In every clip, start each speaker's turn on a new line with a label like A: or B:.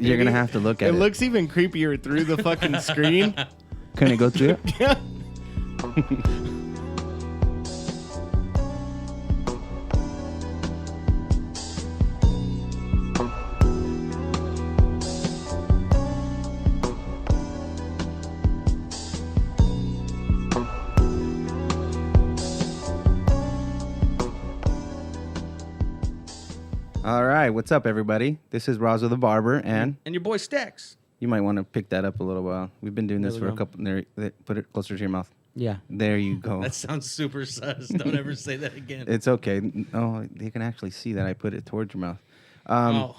A: You're going to have to look at it.
B: It looks even creepier through the fucking screen.
A: Can it go through it?
B: Yeah.
A: All right. What's up, everybody? This is Razo the Barber, and
C: your boy Stacks.
A: you might want to pick that up a little while. We've been doing this
C: There
A: for
C: we
A: a
C: go.
A: couple... There, put it closer to your mouth.
C: Yeah.
A: There you go.
C: That sounds super sus. Don't ever say that again.
A: It's okay. Oh, they can actually see that I put it towards your mouth.
C: I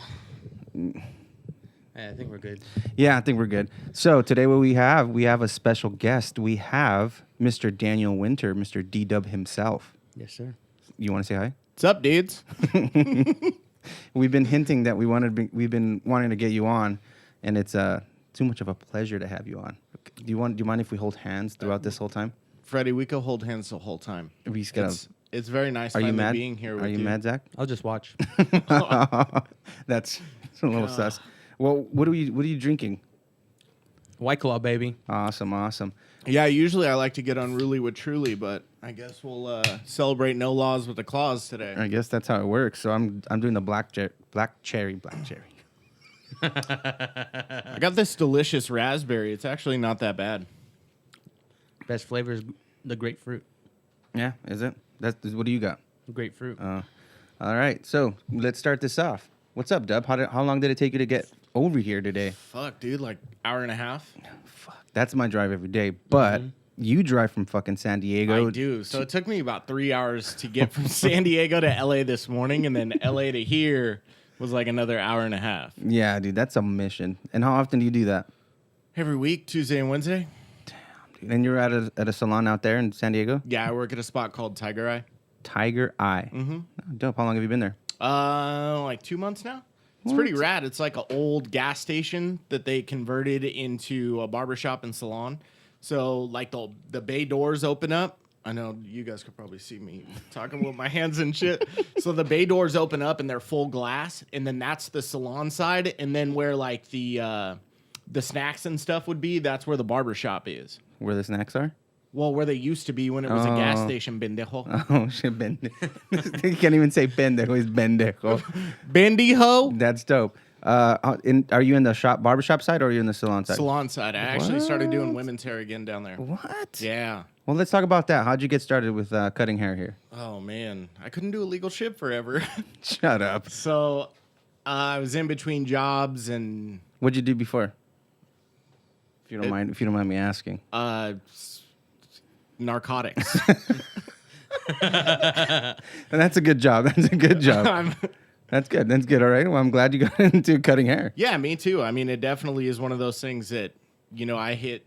C: think we're good.
A: Yeah, I think we're good. So today what we have a special guest. We have Mr. Daniel Winter, Mr. D-Dub himself.
C: Yes, sir.
A: You want to say hi?
B: What's up, dudes?
A: We've been hinting that we've been wanting to get you on, and it's too much of a pleasure to have you on. Do you mind if we hold hands throughout this whole time?
B: Freddie, we could hold hands the whole time.
A: We just gotta,
B: It's very nice
A: are you
B: finally
A: mad?
B: being here with
A: Are
B: you.
A: you mad, Zach?
C: I'll just watch.
A: That's a little sus. Well, what are you drinking?
C: White Claw, baby.
A: Awesome.
B: Yeah, usually I like to get unruly with Truly, but I guess we'll celebrate no laws with the claws today.
A: I guess that's how it works. So I'm doing the black cherry.
B: I got this delicious raspberry. It's actually not that bad.
C: Best flavor is the grapefruit.
A: Yeah, is it? What do you got?
C: Grapefruit.
A: All right, so let's start this off. What's up, Dub? How long did it take you to get over here today?
B: Fuck, dude, like hour and a half.
A: Fuck, that's my drive every day. But you drive from fucking San Diego.
B: I do. So it took me about 3 hours to get from San Diego to LA this morning, and then LA to here was like another hour and a half.
A: Yeah, dude, that's a mission. And how often do you do that?
B: Every week, Tuesday and Wednesday.
A: Dude, and you're at a salon out there in San Diego?
B: Yeah, I work at a spot called Tiger Eye.
A: Tiger Eye.
B: Mm-hmm.
A: Oh, dope. How long have you been there?
B: Like 2 months now. It's pretty rad. It's like an old gas station that they converted into a barbershop and salon. So like the bay doors open up. I know you guys could probably see me talking with my hands and shit. So the bay doors open up and they're full glass, and then that's the salon side, and then where like the snacks and stuff would be, that's where the barbershop is.
A: Where the snacks are?
B: Well, where they used to be when it was a gas station, pendejo.
A: Oh, shit, pendejo. You can't even say pendejo. He's pendejo.
B: Bendijo?
A: That's dope. Are you in the barbershop side or are you in the salon side?
B: Salon side. I actually started doing women's hair again down there.
A: What?
B: Yeah.
A: Well, let's talk about that. How'd you get started with cutting hair here?
B: Oh, man. I couldn't do illegal shit forever.
A: Shut up.
B: So I was in between jobs and
A: What'd you do before? If you don't mind me asking.
B: Narcotics.
A: And that's a good job. That's a good job. That's good. All right. Well, I'm glad you got into cutting hair.
B: Yeah, me too. I mean, it definitely is one of those things that, I hit,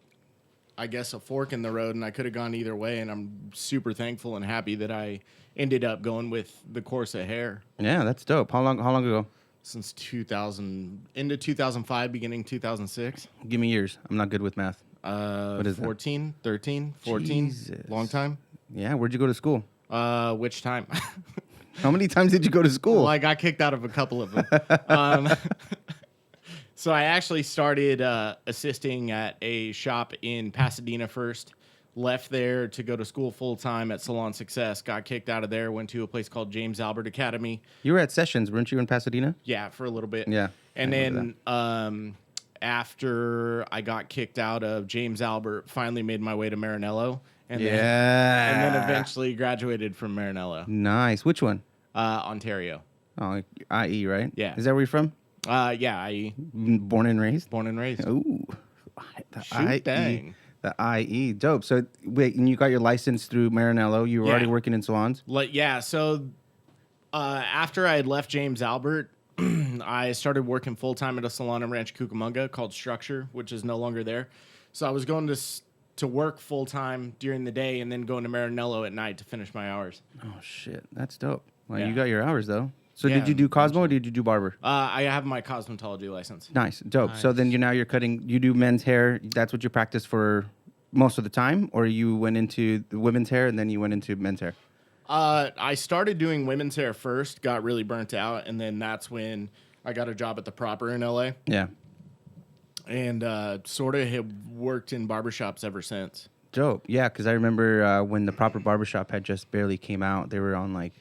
B: I guess, a fork in the road, and I could have gone either way, and I'm super thankful and happy that I ended up going with the course of hair.
A: Yeah, that's dope. How long ago?
B: Since 2000, into 2005, beginning 2006.
A: Give me years. I'm not good with math. What is
B: 14, 13, 14.
A: Jesus.
B: Long time.
A: Yeah, where'd you go to school?
B: Which time?
A: How many times did you go to school?
B: Well, I got kicked out of a couple of them. So I actually started assisting at a shop in Pasadena first. Left there to go to school full time at Salon Success. Got kicked out of there. Went to a place called James Albert Academy.
A: You were at Sessions, weren't you, in Pasadena?
B: Yeah, for a little bit.
A: Yeah.
B: And then after I got kicked out of James Albert, finally made my way to Maranello. And then eventually graduated from Maranello.
A: Nice. Which one?
B: Ontario.
A: Oh, IE, right?
B: Yeah.
A: Is that where you're from?
B: Yeah,
A: Born and raised?
B: born and raised.
A: Ooh.
B: Shoot, dang.
A: The IE. Dope. So, wait, and you got your license through Maranello. You were already working in salons?
B: Yeah, so after I had left James Albert, I started working full-time at a salon in Rancho Cucamonga called Structure, which is no longer there. So I was going to work full-time during the day and then going to Maranello at night to finish my hours.
A: Oh, shit. That's dope. Well,
B: Yeah.
A: you got your hours, though. So
B: Yeah,
A: did you do Cosmo or did you do Barber?
B: I have my cosmetology license.
A: Nice. Dope. So then you're cutting, you do men's hair. That's what you practice for most of the time? Or you went into the women's hair and then you went into men's hair?
B: I started doing women's hair first, got really burnt out, and then that's when I got a job at the Proper in LA.
A: Yeah.
B: and sort of have worked in barbershops ever since.
A: Dope. Yeah, because I remember when the Proper Barbershop had just barely came out, they were on like,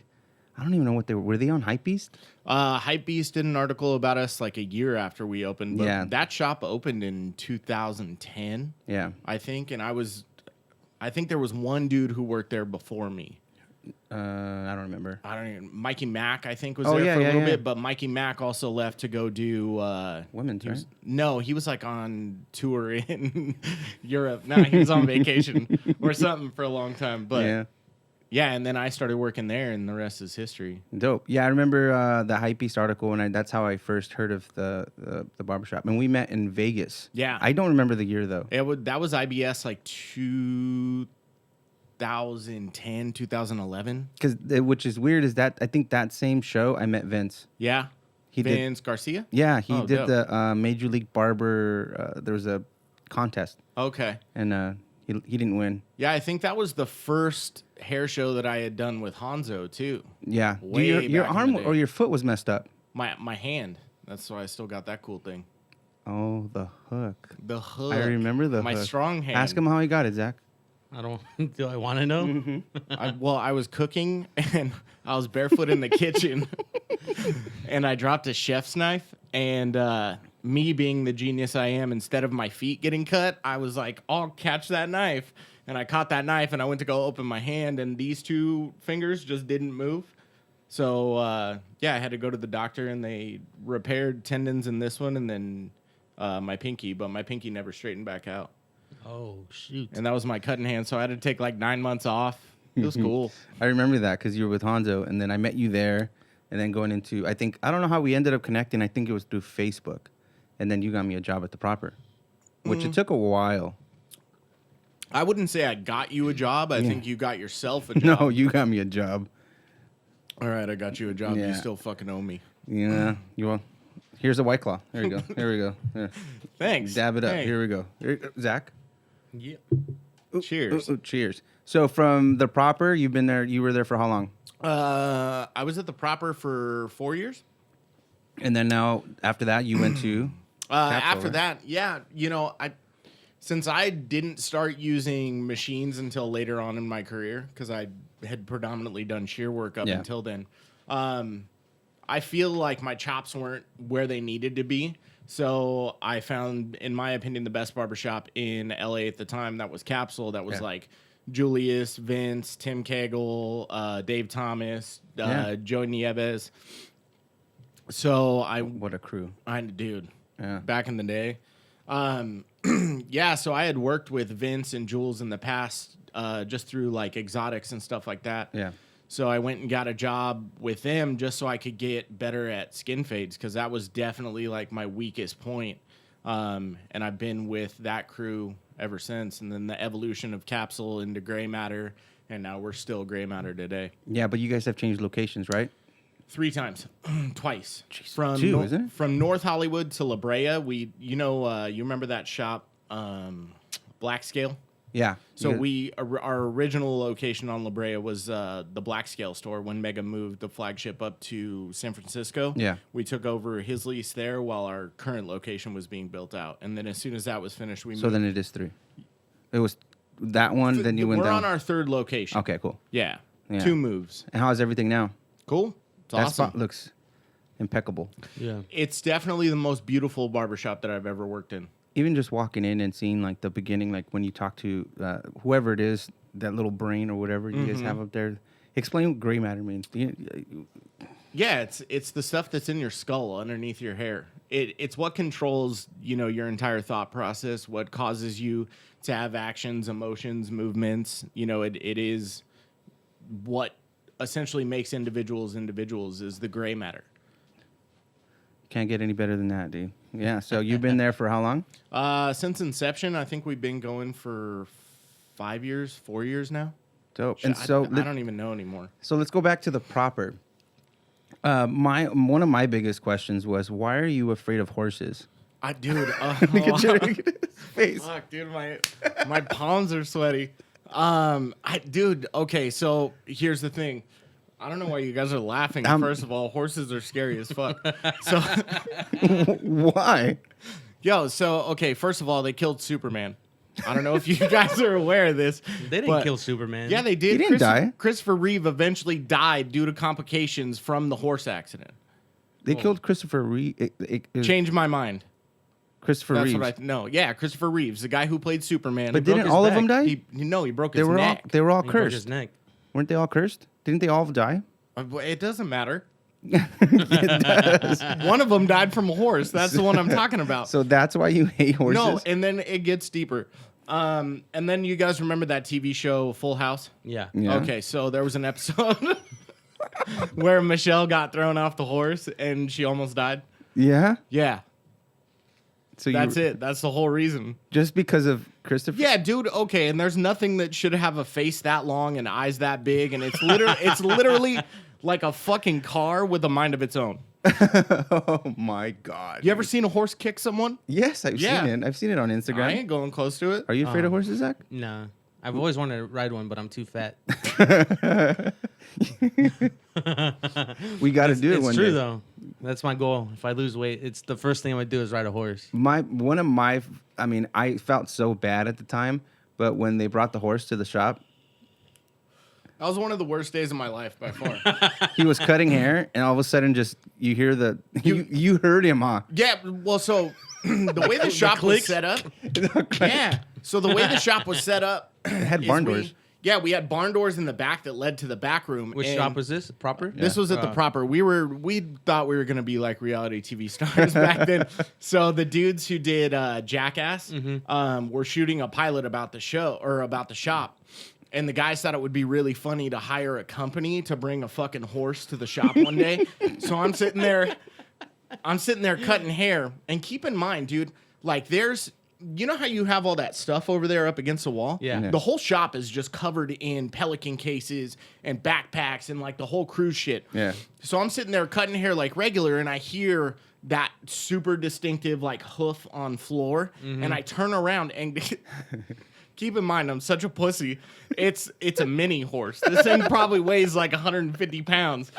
A: I don't even know what they were. Were they on Hypebeast?
B: Hypebeast did an article about us like a year after we opened. But
A: Yeah.
B: that shop opened in 2010.
A: Yeah.
B: I think, and I think there was one dude who worked there before me.
A: I don't remember.
B: I don't even. Mikey Mack, I think, was
A: Oh,
B: there
A: yeah,
B: for a
A: yeah,
B: little
A: yeah.
B: bit, but Mikey Mack also left to go do
A: Women's, right?
B: No, he was like on tour in Europe. No, he was on vacation or something for a long time. But
A: Yeah.
B: yeah, and then I started working there, and the rest is history.
A: Dope. Yeah, I remember the Hypebeast article, and that's how I first heard of the barbershop. And we met in Vegas.
B: Yeah.
A: I don't remember the year, though.
B: That was IBS like 2010, 2011.
A: Which is weird is that I think that same show I met Vince.
B: Yeah.
A: He did.
B: Vince Garcia?
A: Yeah, he
B: Oh,
A: did
B: dope.
A: the Major League Barber. There was a contest,
B: Okay.
A: and he didn't win.
B: Yeah, I think that was the first hair show that I had done with Hanzo, too.
A: Yeah,
B: Way
A: your
B: back in
A: arm
B: the day.
A: or your foot was messed up.
B: My hand. That's why I still got that cool thing.
A: Oh, the hook.
B: The hook.
A: I remember the
B: My
A: hook.
B: strong hand.
A: Ask him how he got it, Zach.
C: I don't. Do I want to know?
B: I was cooking and I was barefoot in the kitchen and I dropped a chef's knife and me being the genius I am, instead of my feet getting cut, I was like, I'll catch that knife. And I caught that knife and I went to go open my hand and these two fingers just didn't move. So, yeah, I had to go to the doctor and they repaired tendons in this one and then my pinky, but my pinky never straightened back out.
C: Oh shoot!
B: And that was my cutting hand, so I had to take like 9 months off. It was cool.
A: I remember that because you were with Hanzo, and then I met you there, and then going into I don't know how we ended up connecting. I think it was through Facebook, and then you got me a job at the Proper, which it took a while.
B: I wouldn't say I got you a job. I think you got yourself a job.
A: No, you got me a job.
B: All right, I got you a job. You
A: Yeah.
B: still fucking owe me.
A: Yeah, you want? Here's a White Claw. There you go. Here we go. Here.
B: Thanks.
A: Dab it up.
B: Hey.
A: Here we go. Zach.
C: Yeah.
B: Cheers.
A: Cheers. So from the Proper, you've been there. You were there for how long?
B: I was at the Proper for 4 years.
A: And then now after that, you went to.
B: After
A: right?
B: that, yeah, since I didn't start using machines until later on in my career, because I had predominantly done shear work up
A: Yeah.
B: until then, I feel like my chops weren't where they needed to be. So I found, in my opinion, the best barbershop in LA at the time. That was Capsule. That was
A: Yeah.
B: like Julius, Vince, Tim Cagle, Dave Thomas,
A: Yeah.
B: Joe Nieves. So
A: What a crew.
B: dude,
A: Yeah.
B: back in the day. Yeah, so I had worked with Vince and Jules in the past, just through like exotics and stuff like that.
A: Yeah.
B: So I went and got a job with them just so I could get better at skin fades, because that was definitely like my weakest point. And I've been with that crew ever since. And then the evolution of Capsule into Gray Matter, and now we're still Gray Matter today.
A: Yeah, but you guys have changed locations, right?
B: 3 times, twice.
A: Jeez, 2, isn't it?
B: From North Hollywood to La Brea, you remember that shop, Black Scale?
A: Yeah.
B: So
A: You
B: our original location on La Brea was the Black Scale store when Mega moved the flagship up to San Francisco.
A: Yeah.
B: We took over his lease there while our current location was being built out. And then as soon as that was finished, we
A: So
B: moved.
A: then it is 3. It was that one, then you went
B: We're
A: down.
B: on our 3rd location.
A: Okay, cool.
B: Yeah.
A: Yeah.
B: 2 moves.
A: And how's everything now?
B: Cool. It's
A: That
B: awesome.
A: spot looks impeccable.
C: Yeah.
B: It's definitely the most beautiful barbershop that I've ever worked in.
A: Even just walking in and seeing like the beginning, like when you talk to whoever it is, that little brain or whatever you guys have up there. Explain what gray matter means.
B: Yeah, it's the stuff that's in your skull underneath your hair. It's what controls, your entire thought process, what causes you to have actions, emotions, movements. It is what essentially makes individuals is the gray matter.
A: Can't get any better than that, dude. Yeah. So you've been there for how long?
B: Since inception, I think we've been going for 5 years, 4 years now.
A: Dope. And so
B: I don't even know anymore.
A: So let's go back to the Proper. One of my biggest questions was, why are you afraid of horses?
B: Dude,
A: Look at Jerry's face.
B: fuck, dude, my palms are sweaty. Dude, okay, so here's the thing. I don't know why you guys are laughing. First of all, horses are scary as fuck. So,
A: Why?
B: Yo, so okay, first of all, they killed Superman. I don't know if you guys are aware of this.
C: They didn't kill Superman.
B: Yeah, they did.
A: He didn't die.
B: Christopher Reeve eventually died due to complications from the horse accident.
A: They killed Christopher Reeve.
B: Changed my mind.
A: Christopher
B: That's
A: Reeves.
B: what yeah, Christopher Reeves, the guy who played Superman.
A: But
B: He broke
A: didn't
B: his
A: all of
B: neck.
A: them die?
B: He broke
A: They
B: his
A: were
B: neck.
A: all
C: He broke his
A: cursed.
C: neck.
A: Weren't they all cursed? Didn't they all die?
B: It doesn't matter.
A: It does.
B: One of them died from a horse. That's the one I'm talking about.
A: So that's why you hate horses?
B: No, and then it gets deeper. And then you guys remember that TV show Full House?
C: Yeah.
A: Yeah.
B: Okay, so there was an episode where Michelle got thrown off the horse and she almost died.
A: Yeah?
B: Yeah,
A: So
B: that's it. That's the whole reason.
A: Just because of Christopher?
B: Yeah, dude. Okay, and there's nothing that should have a face that long and eyes that big, and it's literally like a fucking car with a mind of its own.
A: Oh, my God.
B: You ever seen a horse kick someone?
A: Yes, I've
B: Yeah.
A: seen it. I've seen it on Instagram.
B: I ain't going close to it.
A: Are you afraid of horses, Zach?
C: Nah. I've always wanted to ride one, but I'm too fat.
A: We got to do it
C: It's
A: one
C: true
A: day.
C: though. That's my goal. If I lose weight, it's the first thing I'm gonna do is ride a horse.
A: I felt so bad at the time, but when they brought the horse to the shop,
B: That was one of the worst days of my life by far.
A: he was cutting hair, and all of a sudden, just you hear you heard him, huh?
B: Yeah, well, so the way the shop was set up. Yeah. So the way the shop was set up.
A: It had barn doors.
B: We had barn doors in the back that led to the back room.
C: Which
B: and
C: shop was this? Proper?
B: This was at the Proper. We thought we were gonna be like reality TV stars back then. So the dudes who did Jackass were shooting a pilot about the show or about the shop. And the guys thought it would be really funny to hire a company to bring a fucking horse to the shop one day. So I'm sitting there cutting hair. And keep in mind, dude, like you know how you have all that stuff over there up against the wall?
C: Yeah.
B: The whole shop is just covered in pelican cases and backpacks and like the whole cruise shit.
A: Yeah.
B: So I'm sitting there cutting hair like regular and I hear that super distinctive like hoof on floor. And I turn around and keep in mind, I'm such a pussy. It's a mini horse. This thing probably weighs like 150 pounds.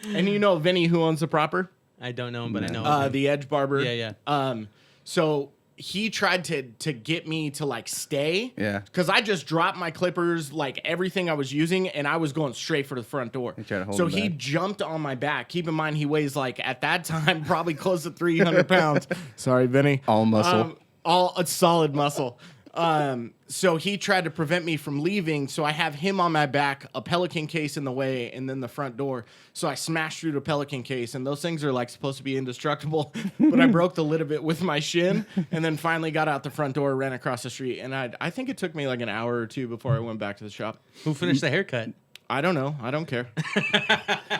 B: And you know Vinny, who owns the Proper?
C: I don't know him, but I know him.
B: The Edge Barber.
C: Yeah, yeah.
B: So he tried to get me to like stay.
A: Yeah.
B: Because I just dropped my clippers, like everything I was using, and I was going straight for the front door.
A: tried to hold
B: So
A: him
B: he
A: back.
B: jumped on my back. Keep in mind, he weighs like at that time probably close to 300 pounds. Sorry, Vinny.
A: All muscle.
B: All a solid muscle. So he tried to prevent me from leaving. So I have him on my back, a pelican case in the way, and then the front door. So I smashed through the pelican case, and those things are like supposed to be indestructible. But I broke the lid of it with my shin, and then finally got out the front door, ran across the street, and I think it took me like an hour or two before I went back to the shop.
C: Who finished the haircut?
B: I don't know. I don't care.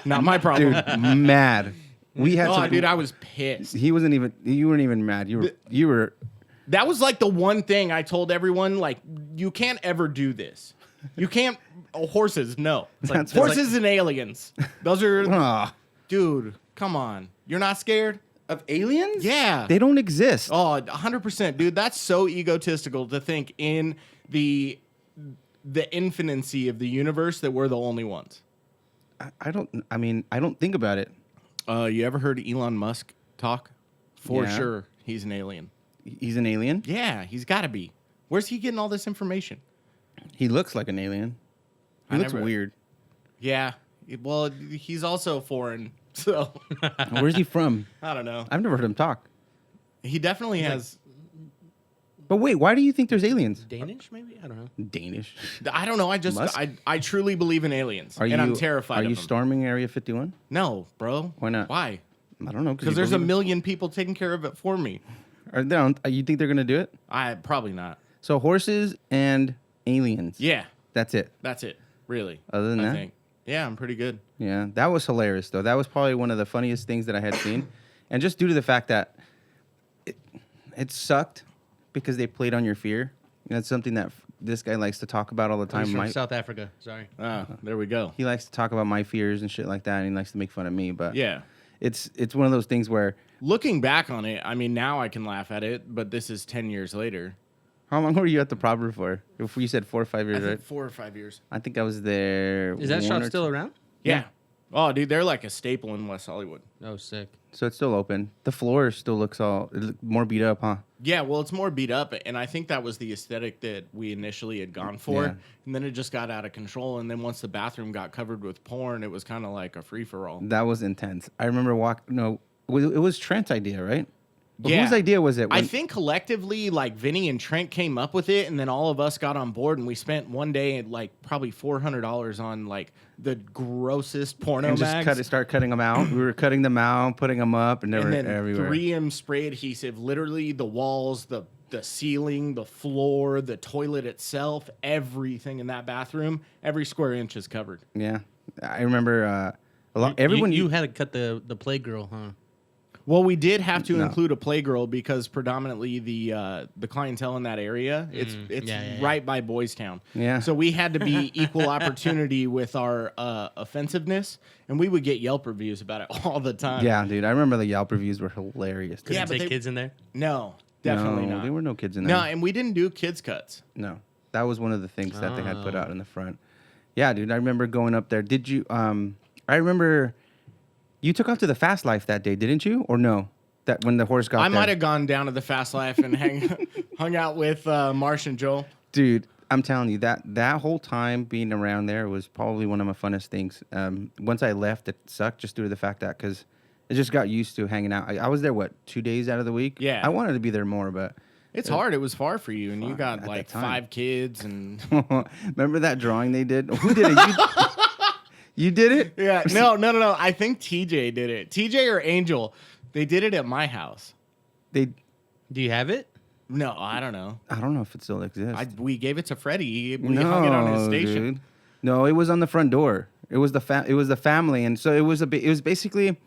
B: Not my problem.
A: Dude, mad. We had
B: Oh, dude, I was pissed.
A: You weren't even mad. You were
B: That was like the one thing I told everyone, like, you can't ever do this. You can't, horses, no.
A: That's
B: Horses and aliens. Those are,
A: Ah.
B: dude, come on. You're not scared?
A: Of aliens?
B: Yeah.
A: They don't exist.
B: Oh, 100%. Dude, that's so egotistical to think in the infinity of the universe that we're the only ones.
A: I don't think about it.
B: You ever heard Elon Musk talk? For
A: Yeah.
B: sure, he's an alien.
A: He's an alien?
B: Yeah, he's got to be. Where's he getting all this information?
A: He looks like an alien. He looks weird.
B: Yeah. Well, he's also foreign, so
A: Where's he from?
B: I don't know.
A: I've never heard him talk.
B: He definitely has.
A: But wait, why do you think there's aliens?
C: Danish, maybe? I don't know.
A: Danish.
B: I don't know.
A: Musk?
B: I truly believe in aliens, and I'm terrified.
A: Are
B: of
A: you
B: them.
A: storming Area 51?
B: No, bro.
A: Why not?
B: Why?
A: I don't know.
B: Because there's a million people taking care of it for me.
A: Or they don't. You think they're gonna do it?
B: I probably not.
A: So horses and aliens.
B: Yeah,
A: That's it.
B: that's it. Really.
A: Other than
B: I
A: that?
B: think. Yeah, I'm pretty good.
A: Yeah, that was hilarious though. That was probably one of the funniest things that I had seen, and just due to the fact that it sucked because they played on your fear. And that's something that this guy likes to talk about all the
C: He's
A: time.
C: from South Africa. Sorry.
B: Ah, there we go.
A: He likes to talk about my fears and shit like that, and he likes to make fun of me. But
B: Yeah.
A: it's one of those things where
B: Looking back on it, I mean, now I can laugh at it, but this is 10 years later.
A: how long were you at the Proper for? If you said 4 or 5
B: I
A: years,
B: think
A: right?
B: 4 or 5 years.
A: I think I was there.
C: Is that
A: one
C: shop
A: or
C: still
A: two-
C: around?
B: Yeah. Oh, dude, they're like a staple in West Hollywood.
C: Oh, sick.
A: So it's still open. The floor still looks more beat up, huh?
B: Yeah, well, it's more beat up, and I think that was the aesthetic that we initially had gone for,
A: Yeah.
B: and then it just got out of control. And then once the bathroom got covered with porn, it was kind of like a free for all.
A: That was intense. I remember it was Trent's idea, right?
B: Yeah.
A: Whose idea was it?
B: I think collectively, like Vinny and Trent came up with it, and then all of us got on board, and we spent one day like probably $400 on like the grossest porno
A: and
B: mags.
A: just start cutting them out. We were cutting them out, putting them up, and they were
B: and then
A: everywhere.
B: 3M spray adhesive, literally the walls, the ceiling, the floor, the toilet itself, everything in that bathroom, every square inch is covered.
A: Yeah, I remember a lot. Everyone
C: you had to cut the playgirl, huh?
B: Well, we did have to
A: No.
B: include a playgirl because predominantly the clientele in that area, it's right by Boys Town.
A: Yeah.
B: So we had to be equal opportunity with our offensiveness, and we would get Yelp reviews about it all the time.
A: Yeah, dude, I remember the Yelp reviews were hilarious.
C: Couldn't
B: Yeah, but
C: take kids in there.
B: No, definitely
A: no,
B: not.
A: there were no kids in
B: No,
A: there.
B: and we didn't do kids cuts.
A: No, that was one of the things that they had put
C: Oh.
A: out in the front. Yeah, dude, I remember going up there. Did you? I remember you took off to the Fast Life that day, didn't you? Or no? That when the horse got
B: I
A: there.
B: might have gone down to the Fast Life and hung out with Marsh and Joel.
A: Dude, I'm telling you that whole time being around there was probably one of my funnest things. Once I left, it sucked just due to the fact that because I just got used to hanging out. I was there 2 days out of the week.
B: Yeah.
A: I wanted to be there more, but
B: It's hard. It was far for you, and you got
A: at
B: like
A: that time.
B: 5 kids and.
A: remember that drawing they did? Who did it? You did it?
B: Yeah, no. I think TJ did it. TJ or Angel, they did it at my house.
A: They.
C: Do you have it?
B: No, I don't know.
A: I don't know if it still exists.
B: We gave it to Freddie. We hung it on his station.
A: Dude. No, it was on the front door. It was the family, and so it was basically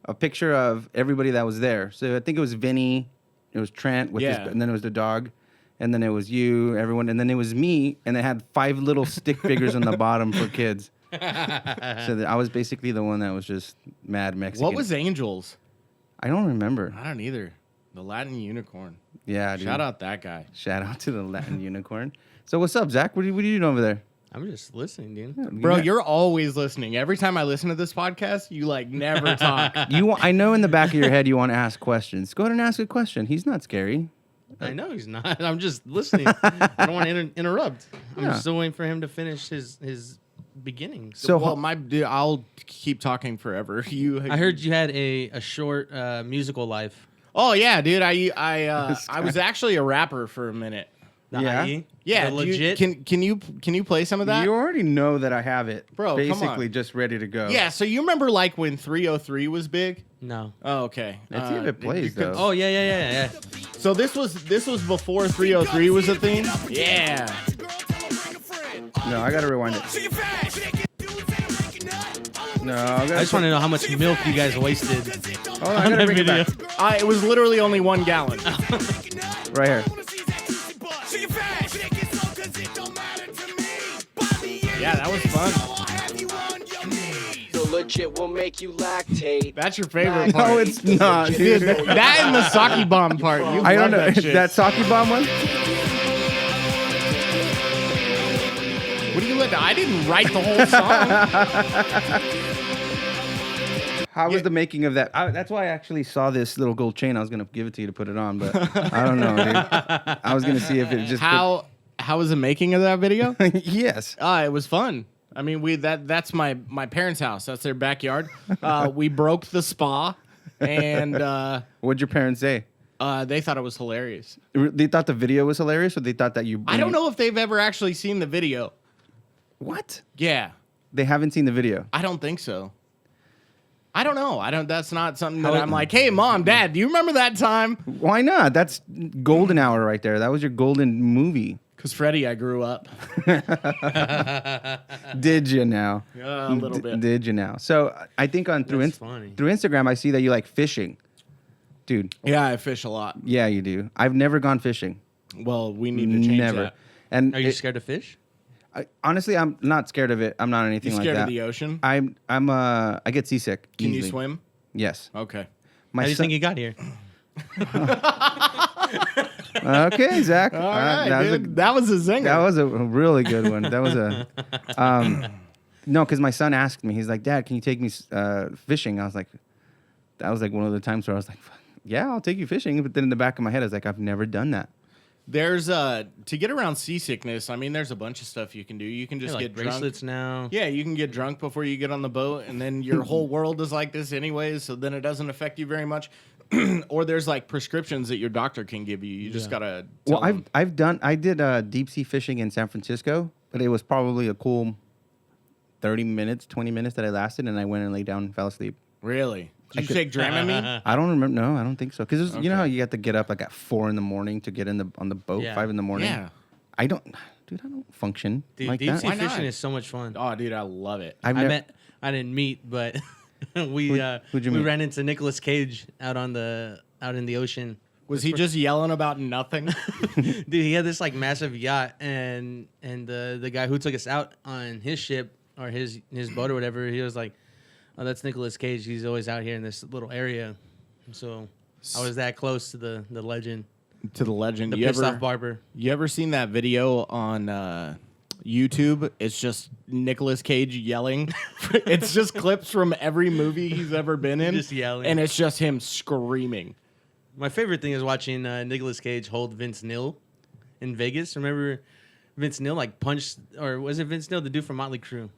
A: a picture of everybody that was there. So I think it was Vinny, it was Trent with
B: Yeah.
A: and then it was the dog, and then it was you, everyone, and then it was me, and it had 5 little stick figures on the bottom for kids. So I was basically the one that was just mad Mexican.
B: What was Angel's?
A: I don't remember.
B: I don't either. The Latin unicorn.
A: Yeah, dude.
B: Shout out that guy.
A: Shout out to the Latin unicorn. So what's up, Zach? What are you doing over there?
C: I'm just listening, dude.
B: Bro, you're always listening. Every time I listen to this podcast, you like never talk.
A: I know in the back of your head you want to ask questions. Go ahead and ask a question. He's not scary.
C: I know he's not. I'm just listening. I don't want to interrupt. I'm
A: Yeah.
C: still waiting for him to finish his beginnings.
A: So
B: Well, dude, I'll keep talking forever.
C: I heard you had a short musical life.
B: Oh yeah, dude. I was actually a rapper for a minute.
C: The
A: Yeah?
C: IE?
B: Yeah,
C: The legit.
B: Can you play some of that?
A: You already know that I have it.
B: Bro, come
A: basically
B: on.
A: just ready to go.
B: Yeah. So you remember like when 303 was big?
C: No.
B: Oh, okay.
A: Let's see if it plays, though.
C: Oh yeah.
B: So this was before 303 was a thing. Yeah.
A: No, I gotta rewind it. No,
C: I just want to know how much milk you guys wasted.
A: Hold on, I gotta
C: that
A: bring it
C: video.
A: back.
B: It was literally only 1 gallon.
A: Right here.
B: Yeah, that was fun.
D: So legit will make you lactate.
B: That's your favorite part.
A: No, it's not,
B: Dude,
A: dude.
B: that and the sake bomb part. You
A: I don't
B: love
A: know.
B: That, shit.
A: That sake bomb one?
B: What do you let? I didn't write the whole song.
A: How was the making of that? That's why I actually saw this little gold chain. I was gonna give it to you to put it on, but I don't know, dude. I was gonna see if it just
B: How was the making of that video?
A: Yes.
B: It was fun. I mean, that's my parents' house. That's their backyard. We broke the spa, and
A: What'd your parents say?
B: they thought it was hilarious.
A: They thought the video was hilarious, or they thought that you?
B: I don't know if they've ever actually seen the video.
A: What?
B: Yeah,
A: They haven't seen the video.
B: I don't think so. I don't know. That's not something that
C: How-
B: I'm like, hey, Mom, Dad, do you remember that time?
A: Why not? That's golden hour right there. That was your golden movie.
B: Because Freddie, I grew up.
A: Did you now?
B: A little bit.
A: Did you now? So I think
C: That's funny.
A: through Instagram, I see that you like fishing, dude.
B: Yeah, I fish a lot.
A: Yeah, you do. I've never gone fishing.
B: Well, we need to change
A: Never.
B: that.
A: And
C: Are you scared of fish?
A: honestly, I'm not scared of it. I'm not anything
B: You
A: like
B: scared
A: that.
B: of the ocean?
A: I get seasick.
B: Can you
A: easily.
B: swim?
A: Yes.
B: Okay.
A: My
C: How do you
A: son-
C: think you got here?
A: Okay, Zach.
B: All right,
A: that was a-
B: dude. That was a zinger.
A: That was a really good one. That was a no, because my son asked me. He's like, "Dad, can you take me fishing?" I was like, that was like one of the times where I was like, yeah, I'll take you fishing. But then in the back of my head, I was like, I've never done that.
B: There's to get around seasickness. I mean, there's a bunch of stuff you can do. You can just
C: like
B: get drunk.
C: bracelets now.
B: Yeah, you can get drunk before you get on the boat, and then your whole world is like this anyways, so then it doesn't affect you very much. Or there's like prescriptions that your doctor can give you. You just gotta.
A: I did deep sea fishing in San Francisco, but it was probably a cool 30 minutes, 20 minutes that I lasted, and I went and laid down and fell asleep.
B: Really? Did you take Dramamine?
A: I don't remember. No, I don't think so. Because you know how you have to get up like at 4 a.m. to get on the boat, 5 a.m.
B: Yeah.
A: I don't function
C: Dude,
A: like
C: deep
A: that.
C: sea fishing is so much fun.
B: Oh, dude, I love it.
A: I
C: I didn't meet, but we
A: who'd you meet?
C: ran into Nicolas Cage out in the ocean.
B: Was he just yelling about nothing?
C: Dude, he had this like massive yacht, and the guy who took us out on his ship or his boat or whatever, he was like, "Oh, that's Nicolas Cage. He's always out here in this little area." So I was that close to the legend,
B: To the legend.
C: the
B: You
C: pissed
B: ever,
C: off barber.
B: you ever seen that video on YouTube? It's just Nicolas Cage yelling. It's just clips from every movie he's ever been in.
C: Just yelling.
B: And it's just him screaming.
C: My favorite thing is watching Nicolas Cage hold Vince Neil in Vegas. Remember Vince Neil like punched, or was it Vince Neil, the dude from Motley Crue?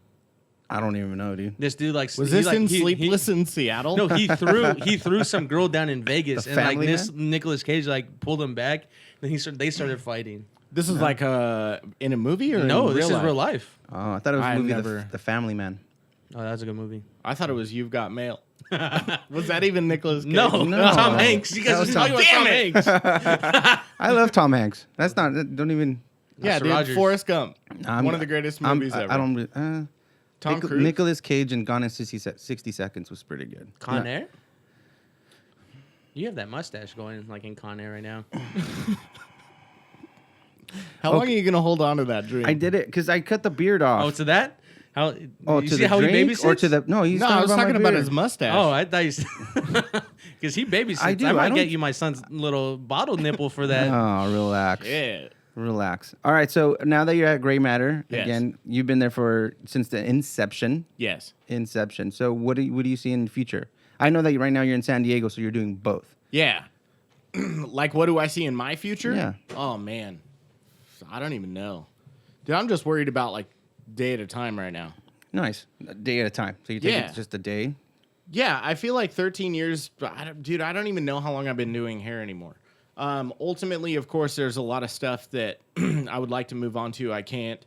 A: I don't even know, dude.
C: This dude like
B: Was
C: he,
B: this
C: like,
B: in
C: he-
B: Sleepless in Seattle?
C: No, he threw some girl down in Vegas,
A: The
C: and like
A: family
C: this
A: man?
C: Nicolas Cage like pulled him back. Then they started fighting.
B: This is like in a movie or
C: No,
B: in
C: this
B: real
C: is
B: life?
C: real life.
A: Oh, I thought it was a
B: I've
A: movie,
B: never-
A: The Family Man.
C: Oh, that's a good movie.
B: I thought it was You've Got Mail. Was that even Nicolas Cage?
C: No,
A: No.
C: Tom Hanks. You
A: That
C: guys
A: was
C: are talking about Tom
B: Damn
C: Hanks.
A: I love Tom Hanks. That's not. Don't even.
B: Yeah,
C: Mr.
B: dude,
C: Rogers.
B: Forrest Gump.
A: I'm-
B: One of the greatest
A: I'm-
B: movies ever.
A: I don't.
B: Tom Cruise?
A: Nicolas Cage and Gone in 60 Seconds was pretty good.
C: Con
A: No,
C: Air. You have that mustache going like in Con Air right now.
B: How long are you going to hold on to that dream?
A: I did it because I cut the beard off.
C: Oh, to that? How?
A: Oh,
C: you
A: to
C: see
A: the
C: how he
A: drink
C: babysits?
A: or to the no? He's
B: No, I was talking
A: my
B: about
A: beard.
B: his mustache.
C: Oh, I thought you because he babysits.
A: I do,
C: I
A: I
C: might
A: don't-
C: get you my son's little bottle nipple for that.
A: Oh, relax.
B: Yeah.
A: Relax. All right. So now that you're at Gray Matter
B: Yes.
A: again, you've been there since the inception.
B: Yes.
A: Inception. So what do you see in the future? I know that right now you're in San Diego, so you're doing both.
B: Yeah. Like, what do I see in my future?
A: Yeah.
B: Oh, man. I don't even know. Dude, I'm just worried about, like, day at a time right now.
A: Nice. A day at a time. So you take
B: Yeah.
A: it just a day.
B: Yeah, I feel like 13 years, dude, I don't even know how long I've been doing hair anymore. Ultimately, of course, there's a lot of stuff that I would like to move on to. I can't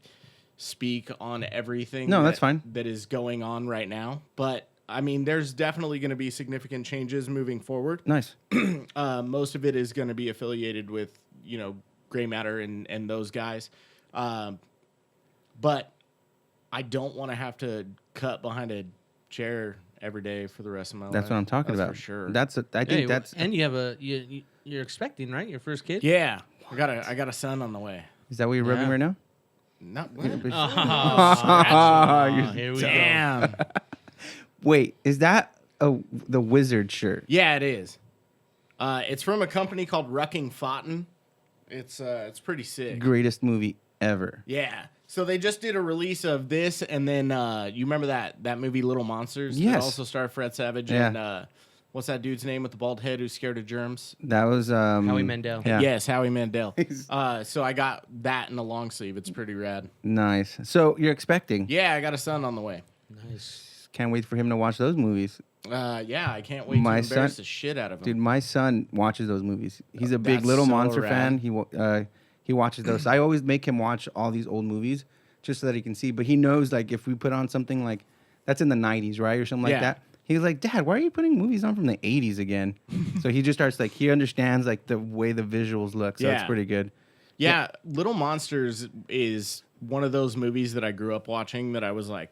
B: speak on everything.
A: No, that's fine.
B: That is going on right now. But, I mean, there's definitely going to be significant changes moving forward.
A: Nice.
B: Most of it is going to be affiliated with, Gray Matter and those guys. But I don't want to have to cut behind a chair every day for the rest of my life.
A: That's what I'm talking
B: That's
A: about.
B: for sure.
A: I think
C: Hey,
A: that's.
C: and you have you're expecting, right? Your first kid?
B: Yeah, I got a son on the way.
A: Is that what you're rubbing
C: Yeah.
A: right now?
B: Not
C: Oh, here we go.
B: damn.
A: Wait, is that the wizard shirt?
B: Yeah, it is. It's from a company called Rucking Fountain. It's pretty sick.
A: Greatest movie ever.
B: Yeah. So they just did a release of this, and then you remember that movie Little Monsters? That
A: Yes.
B: also starred Fred Savage
A: Yeah.
B: and what's that dude's name with the bald head who's scared of germs?
A: That was
C: Howie Mandel.
A: Yeah.
B: Yes, Howie Mandel. So I got that in a long sleeve. It's pretty rad.
A: Nice. So you're expecting?
B: Yeah, I got a son on the way.
C: Nice.
A: Can't wait for him to watch those movies,
B: Yeah, I can't wait
A: My
B: to embarrass
A: son-
B: the shit out of him.
A: dude. My son watches those movies. He's a big
B: That's
A: Little
B: so
A: Monster
B: rad.
A: fan. He watches those. So I always make him watch all these old movies just so that he can see. But he knows like if we put on something like that's in the 90s, right, or something like
B: Yeah.
A: that. He's like, Dad, why are you putting movies on from the 80s again? So he just starts like he understands like the way the visuals look. So it's
B: Yeah.
A: pretty good.
B: Yeah, Little Monsters is one of those movies that I grew up watching that I was like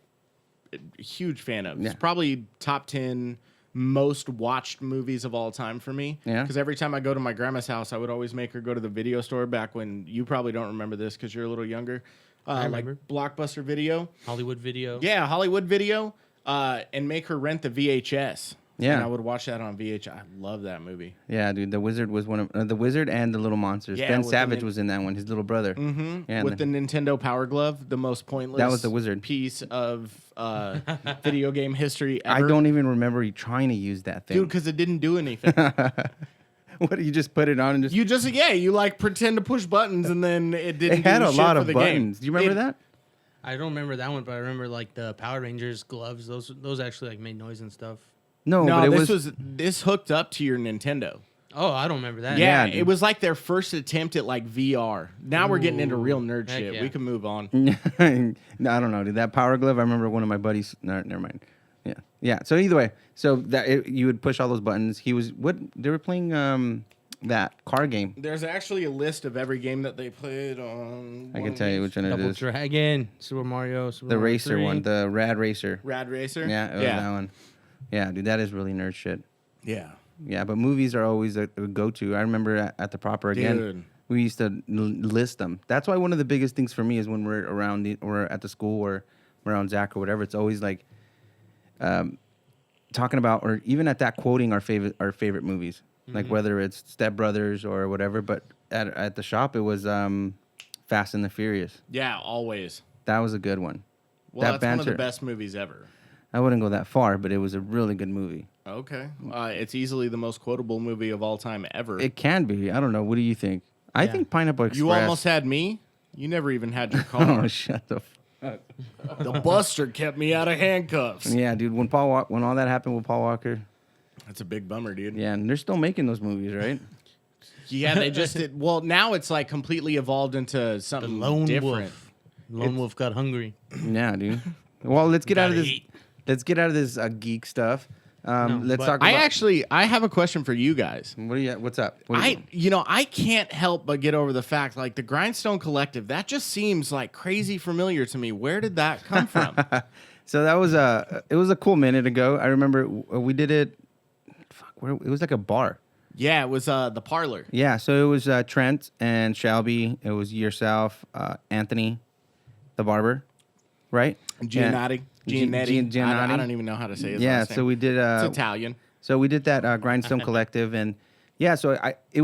B: a huge fan of.
A: Yeah.
B: It's probably top 10 most watched movies of all time for me.
A: Yeah.
B: Because every time I go to my grandma's house, I would always make her go to the video store back when you probably don't remember this because you're a little younger. Like
C: remember.
B: Blockbuster Video.
C: Hollywood Video.
B: Yeah, Hollywood Video. And make her rent the VHS.
A: Yeah.
B: And I would watch that on VH. I love that movie.
A: Yeah, dude. The Wizard was one of the Wizard and the Little Monsters.
B: Yeah,
A: Ben
B: with
A: Savage
B: the
A: was in that one. His little brother.
B: Mm-hmm.
A: Yeah,
B: With the Nintendo Power Glove, the most pointless
A: That was the Wizard.
B: piece of video game history ever.
A: I don't even remember you trying to use that thing.
B: Dude, because it didn't do anything.
A: What, you just put it on and just...
B: you like pretend to push buttons and then it didn't.
A: It had
B: do
A: a
B: shit
A: lot
B: for
A: of
B: the
A: buttons.
B: Game.
A: Do you remember
B: It-
A: that?
C: I don't remember that one, but I remember like the Power Rangers gloves. Those actually like made noise and stuff.
A: No,
B: No,
A: but it
B: this hooked up to your Nintendo.
C: Oh, I don't remember that.
B: Yeah,
A: dude.
B: it was like their first attempt at like VR. Now we're getting into real nerd
C: heck
B: shit.
C: yeah.
B: We can move on.
A: No, I don't know, dude. That Power Glove, I remember one of my buddies... No, never mind. Yeah. So either way, you would push all those buttons. They were playing that car game.
B: There's actually a list of every game that they played on.
A: I can tell you which one it
C: Double
A: is.
C: Dragon, Super Mario, Super
A: The
C: Mario
A: racer
C: 3.
A: one, the Rad Racer.
B: Rad Racer.
A: Yeah, it was that one. Yeah, dude, that is really nerd shit.
B: Yeah.
A: Yeah, but movies are always a go-to. I remember at the Proper again,
B: Dude.
A: we used to list them. That's why one of the biggest things for me is when we're or at the school or we're around Zach or whatever. It's always like talking about, or even at that quoting our favorite movies, like whether it's Step Brothers or whatever. But at the shop, it was Fast and the Furious.
B: Yeah, always.
A: That was a good one.
B: Well,
A: That
B: that's one of the
A: banter-
B: best movies ever.
A: I wouldn't go that far, but it was a really good movie.
B: Okay. It's easily the most quotable movie of all time ever.
A: It can be. I don't know. What do you think? I
C: Yeah.
A: think Pineapple Express.
B: You almost had me. You never even had your car.
A: Oh, shut the.
B: The Buster kept me out of handcuffs.
A: Yeah, dude. When all that happened with Paul Walker,
B: That's a big bummer, dude.
A: yeah, and they're still making those movies, right?
B: Yeah, they just did. Well, now it's like completely evolved into
C: The
B: something
C: Lone
B: different.
C: Wolf. Lone Wolf got hungry.
A: Yeah, dude. Well, let's get out of
C: Gotta
A: this.
C: eat.
A: Let's get out of this geek stuff. Let's
C: but
A: talk about.
B: I have a question for you guys.
A: What's up? What do you-
B: I can't help but get over the fact, like the Grindstone Collective, that just seems like crazy familiar to me. Where did that come from?
A: So it was a cool minute ago. I remember we did it. It was like a bar.
B: Yeah, it was the parlor.
A: Yeah, so it was Trent and Shelby. It was yourself, Anthony, the barber, right?
B: Giannotti.
A: Giannetti.
B: Giannotti. I don't even know how to say his
A: Yeah,
B: last name.
A: so we did.
B: It's Italian.
A: So we did that Grindstone Collective, and yeah, so we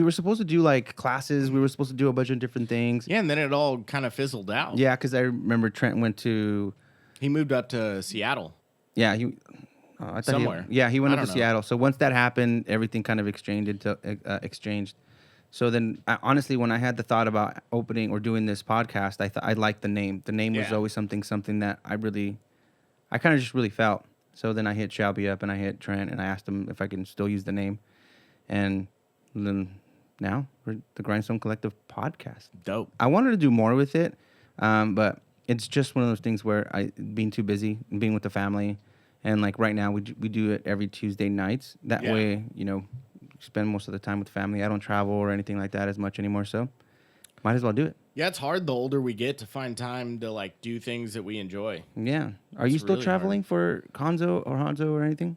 A: were supposed to do like classes. We were supposed to do a bunch of different things.
B: Yeah, and then it all kind of fizzled out.
A: Yeah, because I remember Trent went to.
B: He moved up to Seattle.
A: Yeah, I thought
B: Somewhere.
A: he went
B: I
A: up to
B: don't know.
A: Seattle. So once that happened, everything kind of exchanged. So then, honestly, when I had the thought about opening or doing this podcast, I thought I liked the name. The name was
B: Yeah.
A: always something that I kind of just really felt. So then I hit Shelby up and I hit Trent and I asked him if I can still use the name, and then now we're the Grindstone Collective podcast.
B: Dope.
A: I wanted to do more with it, but it's just one of those things where being too busy and being with the family, and like right now we do it every Tuesday nights. That
B: Yeah.
A: way, spend most of the time with family. I don't travel or anything like that as much anymore, so might as well do it.
B: Yeah, it's hard the older we get to find time to like do things that we enjoy.
A: Yeah. Are you
B: It's
A: still
B: really
A: traveling for Hanzo or anything?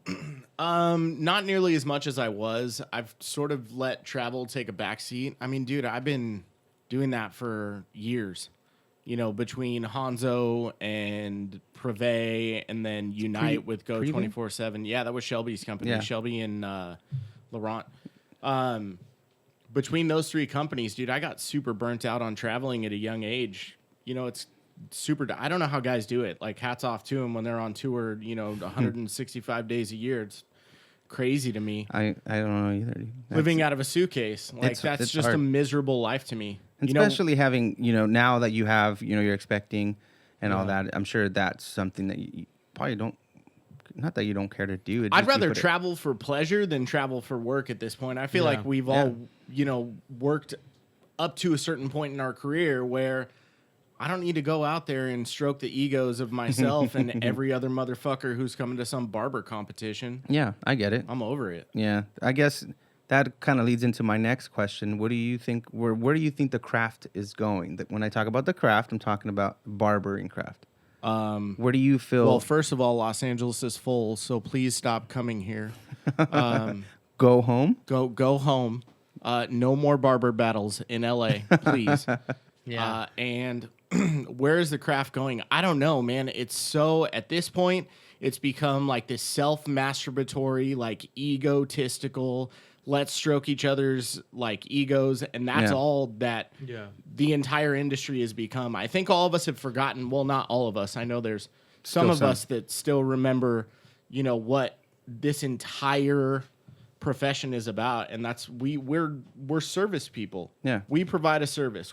B: Not nearly as much as I was. I've sort of let travel take a backseat. I mean, dude, I've been doing that for years. Between Hanzo and Privé and then Unite with Go
A: Privé?
B: 24/7. Yeah, that was Shelby's company.
A: Yeah.
B: Shelby and Laurent. Between those three companies, dude, I got super burnt out on traveling at a young age. It's super. I don't know how guys do it. Like, hats off to them when they're on tour. 165 days a year. It's crazy to me.
A: I don't know either. dude.
B: Living out of a suitcase, like
A: it's
B: that's just
A: hard.
B: a miserable life to me.
A: And especially having, now that you have, you're expecting and all that, I'm sure that's something that you probably don't, not that you don't care to do.
B: I'd rather travel for pleasure than travel for work at this point. I feel like we've all, worked up to a certain point in our career where I don't need to go out there and stroke the egos of myself and every other motherfucker who's coming to some barber competition.
A: Yeah, I get it.
B: I'm over it.
A: Yeah, I guess that kind of leads into my next question. What do you think? Where do you think the craft is going? When I talk about the craft, I'm talking about barbering craft. Where do you feel?
B: Well, first of all, Los Angeles is full, so please stop coming here.
A: Go home.
B: Go home. No more barber battles in LA, please.
C: Yeah.
B: And where is the craft going? I don't know, man. It's so, at this point, It's become like this self-masturbatory, like egotistical, let's stroke each other's like egos, and that's
A: Yeah.
B: all that
C: Yeah.
B: the entire industry has become. I think all of us have forgotten, well, not all of us. I know there's some
A: Still
B: of
A: some.
B: us that still remember, you know, what this entire profession is about, and that's we're service people.
A: Yeah.
B: We provide a service.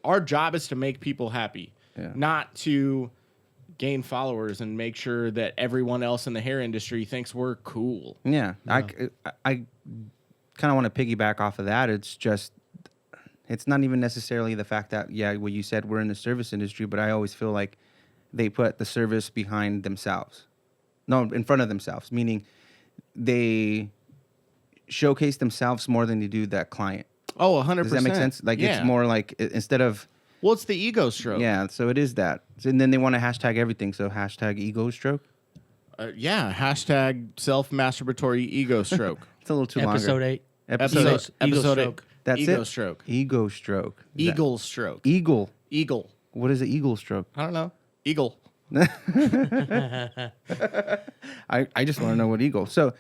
B: Our job is to make people happy,
A: Yeah.
B: not to gain followers and make sure that everyone else in the hair industry thinks we're cool.
A: Yeah. I kind of want to piggyback off of that. It's not even necessarily the fact that, what you said, we're in the service industry, but I always feel like they put the service behind themselves. No, in front of themselves, meaning they showcase themselves more than they do that client.
B: Oh, 100%.
A: Does that make sense? Like,
B: yeah.
A: it's more like, instead of,
B: Well, it's the ego stroke.
A: yeah, so it is that. And then they want to hashtag everything, so hashtag ego stroke.
B: Yeah. Hashtag self-masturbatory ego stroke.
A: It's a little too
C: Episode
A: longer.
C: 8.
B: Episode
C: Ego
B: 8.
C: stroke.
A: That's
B: ego
A: it?
B: stroke.
A: Ego stroke. Is that-
B: Eagle stroke.
A: Eagle.
B: Eagle.
A: What is an eagle stroke?
B: I don't know. Eagle.
A: I just want to know what eagle. So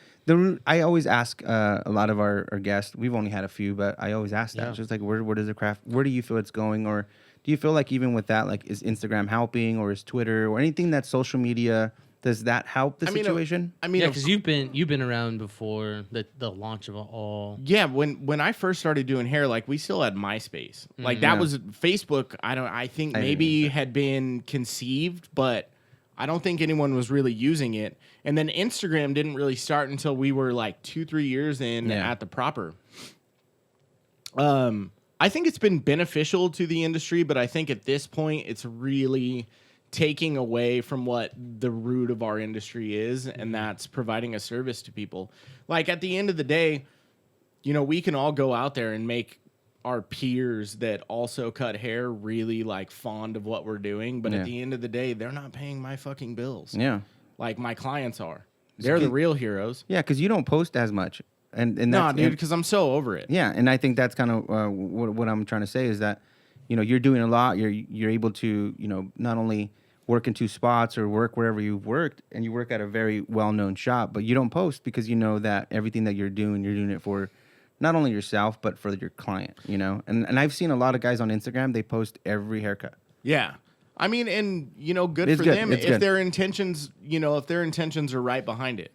A: I always ask a lot of our guests. We've only had a few, but I always ask that.
C: Yeah.
A: It's just like, where does the craft? Where do you feel it's going? Or do you feel like even with that, like, is Instagram helping, or is Twitter, or anything that's social media? Does that help the situation?
B: I mean,
C: Yeah, because you've been around before the launch of all.
B: yeah, when I first started doing hair, like, we still had MySpace. Like, that
A: Yeah.
B: was Facebook. I think
A: I
B: maybe had been conceived, but I don't think anyone was really using it. And then Instagram didn't really start until we were like 2-3 years in
A: Yeah.
B: at the proper. I think it's been beneficial to the industry, but I think at this point it's really taking away from what the root of our industry is, and that's providing a service to people. Like, at the end of the day, you know, we can all go out there and make our peers that also cut hair really like fond of what we're doing, but
A: Yeah.
B: at the end of the day, they're not paying my fucking bills.
A: Yeah.
B: Like, my clients are. They're the real heroes.
A: Yeah, because you don't post as much. And
B: Nah,
A: that's,
B: dude,
A: and-
B: because I'm so over it.
A: yeah, and I think that's kind of what I'm trying to say is that, you know, you're doing a lot. You're able to, you know, not only work in 2 spots or work wherever you've worked, and you work at a very well-known shop, but you don't post because you know that everything that you're doing it for not only yourself, but for your client, you know? And I've seen a lot of guys on Instagram, they post every haircut.
B: Yeah. I mean, and, you know, good
A: It's
B: for
A: good.
B: them
A: It's
B: if
A: good.
B: their intentions, you know, if their intentions are right behind it.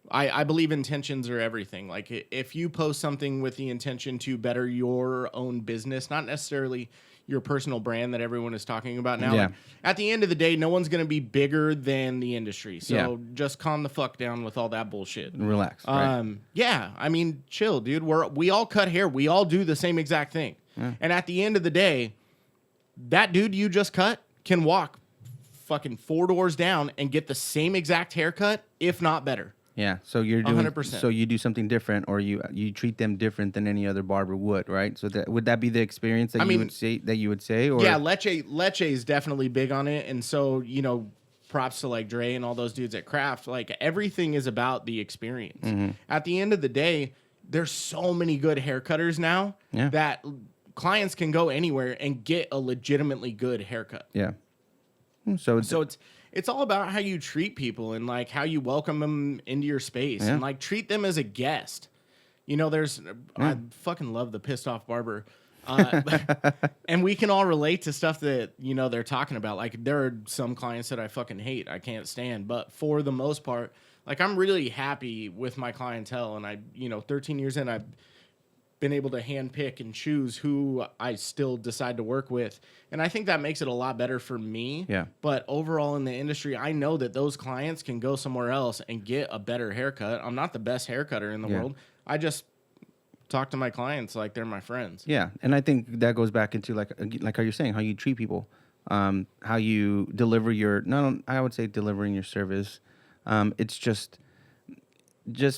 B: I believe intentions are everything. Like, if you post something with the intention to better your own business, not necessarily your personal brand that everyone is talking about now.
A: Yeah.
B: Like, at the end of the day, no one's going to be bigger than the industry. So
A: Yeah.
B: just calm the fuck down with all that bullshit.
A: Relax, right?
B: Yeah, I mean, chill, dude. We all cut hair. We all do the same exact thing. And at the end of the day, that dude you just cut can walk fucking 4 doors down and get the same exact haircut, if not better.
A: Yeah, so you're doing
B: 100%.
A: So you do something different, or you treat them different than any other barber would, right? So would that be the experience that you would say, or
B: Yeah, Leche is definitely big on it, and so, you know, props to like Dre and all those dudes at Kraft. Like, everything is about the experience.
A: Mm-hmm.
B: At the end of the day, there's so many good haircutters now
A: Yeah.
B: that clients can go anywhere and get a legitimately good haircut.
A: yeah. So
B: It's all about how you treat people and like how you welcome them into your space
A: Yeah.
B: and like treat them as a guest. You know, I fucking love the pissed off barber. And we can all relate to stuff that, you know, they're talking about. Like, there are some clients that I fucking hate, I can't stand, but for the most part, like, I'm really happy with my clientele, and 13 years in, I've been able to handpick and choose who I still decide to work with. And I think that makes it a lot better for me.
A: Yeah.
B: But overall in the industry, I know that those clients can go somewhere else and get a better haircut. I'm not the best haircutter in the world. I just talk to my clients like they're my friends.
A: yeah, and I think that goes back into like how you're saying, how you treat people, how you deliver I would say delivering your service. It's just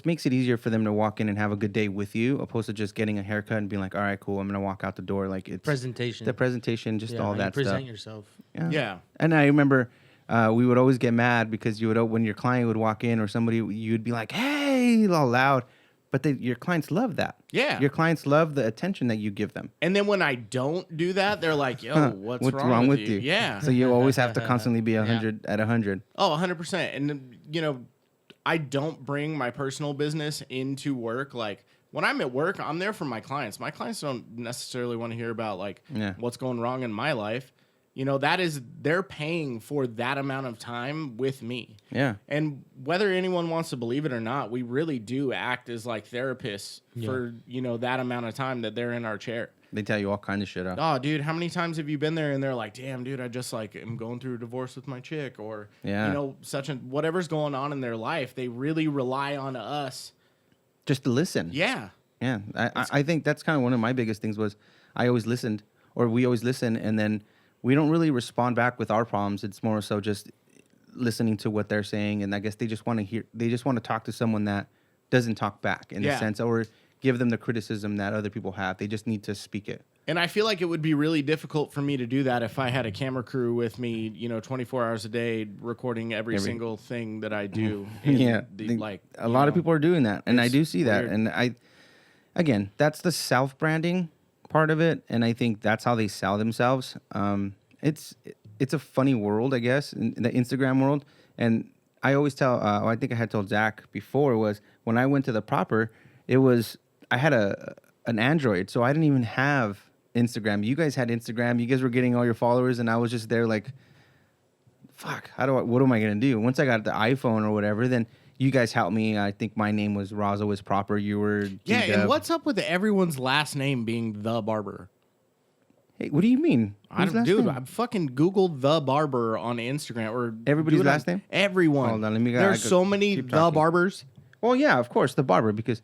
A: makes it easier for them to walk in and have a good day with you, opposed to just getting a haircut and being like, all right, cool, I'm gonna walk out the door. Like, it's
C: Presentation.
A: the presentation, just all
C: how
A: that
C: you present
A: stuff.
C: yourself.
B: Yeah.
A: And I remember we would always get mad because when your client would walk in or somebody, you'd be like, hey, all loud. But your clients love that.
B: Yeah.
A: Your clients love the attention that you give them.
B: And then when I don't do that, they're like, yo, what's wrong with you? Yeah.
A: So you always have to constantly be 100 at 100.
B: Oh, 100%. And, I don't bring my personal business into work. Like, when I'm at work, I'm there for my clients. My clients don't necessarily want to hear about, like, what's going wrong in my life. They're paying for that amount of time with me.
A: Yeah.
B: And whether anyone wants to believe it or not, we really do act as like therapists for, that amount of time that they're in our chair.
A: They tell you all kinds of shit up.
B: Oh, dude, how many times have you been there and they're like, damn, dude, I just like am going through a divorce with my chick, or, whatever's going on in their life. They really rely on us.
A: Just to listen.
B: Yeah.
A: Yeah. I think that's kind of one of my biggest things was we always listen, and then we don't really respond back with our problems. It's more so just listening to what they're saying. And I guess they just want to talk to someone that doesn't talk back in a sense, or give them the criticism that other people have. They just need to speak it.
B: And I feel like it would be really difficult for me to do that if I had a camera crew with me, 24 hours a day recording every single thing that I do.
A: Yeah. A lot of people are doing that. And I do see that.
B: Weird.
A: And again, that's the self-branding part of it, and I think that's how they sell themselves. It's a funny world, I guess, in the Instagram world. And I always tell, I think I had told Zach before, was when I went to the proper, I had an Android, so I didn't even have Instagram. You guys had Instagram. You guys were getting all your followers, and I was just there like, fuck, what am I gonna do? Once I got the iPhone or whatever, then you guys helped me. I think my name was Raza was proper. You were
B: G-Dub. And what's up with everyone's last name being the Barber?
A: Hey, what do you mean?
B: I fucking Googled the Barber on Instagram or
A: everybody's last name.
B: Everyone.
A: Hold on,
B: There's so many the Barbers.
A: Well, yeah, of course, the Barber because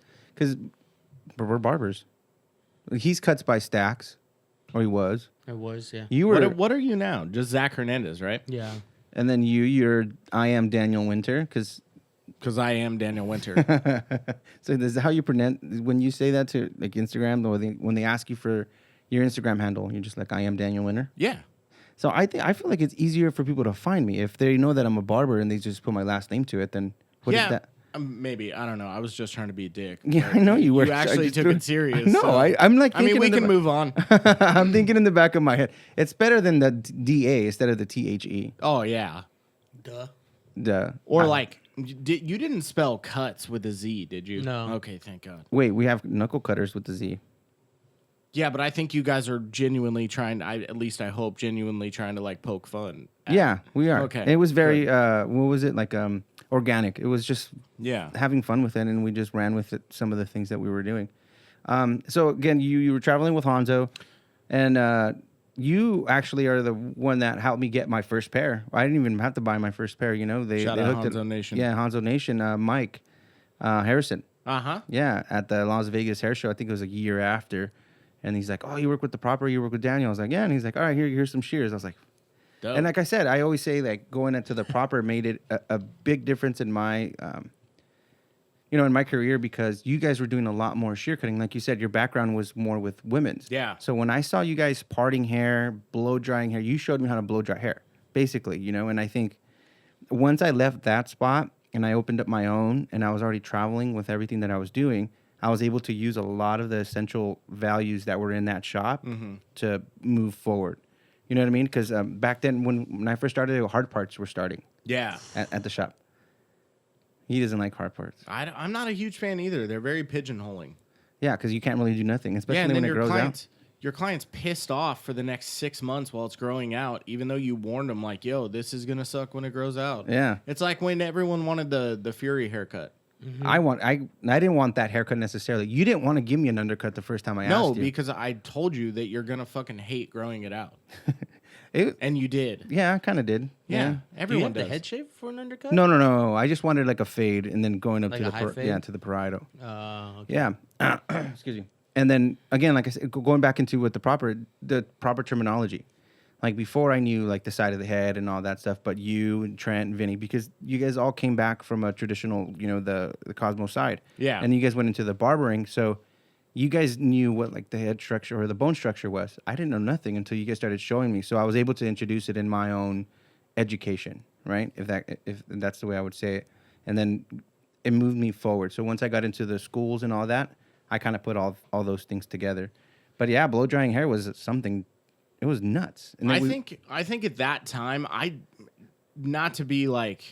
A: we're barbers. He's cuts by stacks, or he was.
C: It was, yeah.
A: You were.
B: What are you now? Just Zach Hernandez, right?
C: Yeah.
A: And then you're. I am Daniel Winter because
B: I am Daniel Winter.
A: So this is how you pronounce when you say that to like Instagram, or when they ask you for your Instagram handle, you're just like, I am Daniel Winter.
B: Yeah.
A: So I feel like it's easier for people to find me if they know that I'm a barber and they just put my last name to it. Then what is that?
B: Maybe, I don't know. I was just trying to be a dick.
A: Yeah, I know you were.
B: You actually took it serious.
A: No,
B: so.
A: I'm like.
B: I mean, we can move on.
A: I'm thinking in the back of my head. It's better than the DA instead of the THE.
B: Oh yeah.
A: Duh.
B: Or like, you didn't spell cuts with a Z, did you?
C: No.
B: Okay, thank God.
A: Wait, we have knuckle cutters with the Z.
B: Yeah, but I think you guys are genuinely trying. At least I hope genuinely trying to like poke fun.
A: Yeah, we are.
B: Okay.
A: It was very. What was it like? Organic. It was just having fun with it, and we just ran with it. Some of the things that we were doing. So again, you were traveling with Hanzo, and you actually are the one that helped me get my first pair. I didn't even have to buy my first pair.
B: Shout
A: they
B: out
A: hooked
B: Hanzo
A: it.
B: Nation.
A: Yeah, Hanzo Nation. Mike Harrison.
B: Uh-huh.
A: Yeah, at the Las Vegas hair show. I think it was a year after, and he's like, "Oh, you work with the proper. You work with Daniel." I was like, "Yeah," and he's like, "All right, here's some shears." I was like.
B: Dope.
A: And like I said, I always say like going into the proper made it a big difference in my, in my career because you guys were doing a lot more shear cutting. Like you said, your background was more with women's.
B: Yeah.
A: So when I saw you guys parting hair, blow drying hair, you showed me how to blow dry hair, basically, And I think once I left that spot and I opened up my own and I was already traveling with everything that I was doing, I was able to use a lot of the essential values that were in that shop to move forward. You know what I mean? Because back then, when I first started, hard parts were starting.
B: Yeah.
A: At the shop. He doesn't like hard parts.
B: I'm not a huge fan either. They're very pigeonholing.
A: Yeah, because you can't really do nothing, especially
B: and then
A: when it grows out.
B: Your client's pissed off for the next 6 months while it's growing out, even though you warned them, like, yo, this is going to suck when it grows out.
A: Yeah.
B: It's like when everyone wanted the Fury haircut.
A: Mm-hmm. I didn't want that haircut necessarily. You didn't want to give me an undercut the first time I asked you.
B: No, because I told you that you're going to fucking hate growing it out. And you did.
A: Yeah, I kind of did.
B: Yeah. Everyone
C: do you
B: does.
C: have the head shape for an undercut?
A: No. I just wanted like a fade and then going up
C: Like
A: to
C: a high fade?
A: to the parietal.
C: Okay.
A: Yeah. Excuse me. And then again, like I said, going back into what the proper terminology. Like before I knew like the side of the head and all that stuff, but you and Trent and Vinny, because you guys all came back from a traditional, the Cosmo side.
B: Yeah.
A: And you guys went into the barbering. So you guys knew what like the head structure or the bone structure was. I didn't know nothing until you guys started showing me. So I was able to introduce it in my own education, right? If that's the way I would say it. And then it moved me forward. So once I got into the schools and all that, I kind of put all those things together. But yeah, blow drying hair was something. It was nuts. And
B: I
A: then
B: think at that time, not to be like,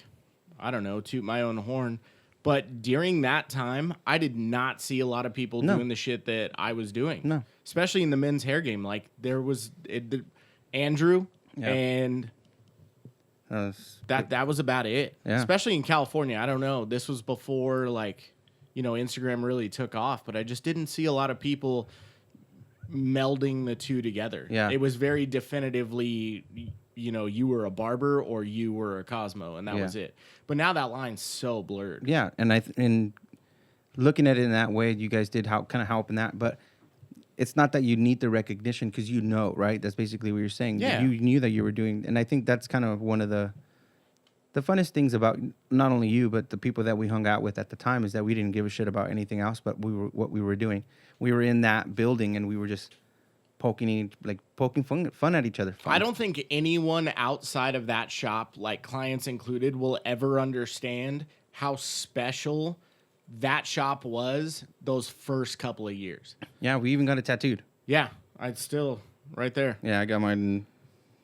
B: I don't know, toot my own horn, but during that time, I did not see a lot of people doing the shit that I was doing.
A: No.
B: Especially in the men's hair game. Like, there was Andrew, and that was about it.
A: Yeah.
B: Especially in California. I don't know. This was before, like, Instagram really took off, but I just didn't see a lot of people melding the two together.
A: Yeah.
B: It was very definitively, you were a barber or you were a Cosmo, and that was it. But now that line's so blurred.
A: Yeah, and looking at it in that way, you guys did kind of help in that, but it's not that you need the recognition because right? That's basically what you're saying.
B: Yeah.
A: You knew that you were doing, and I think that's kind of one of the funnest things about not only you but the people that we hung out with at the time is that we didn't give a shit about anything else but what we were doing. We were in that building and we were just poking fun at each other. Fun.
B: I don't think anyone outside of that shop, like clients included, will ever understand how special that shop was those first couple of years.
A: Yeah, we even got it tattooed.
B: Yeah, I'd still right there.
A: Yeah, I got mine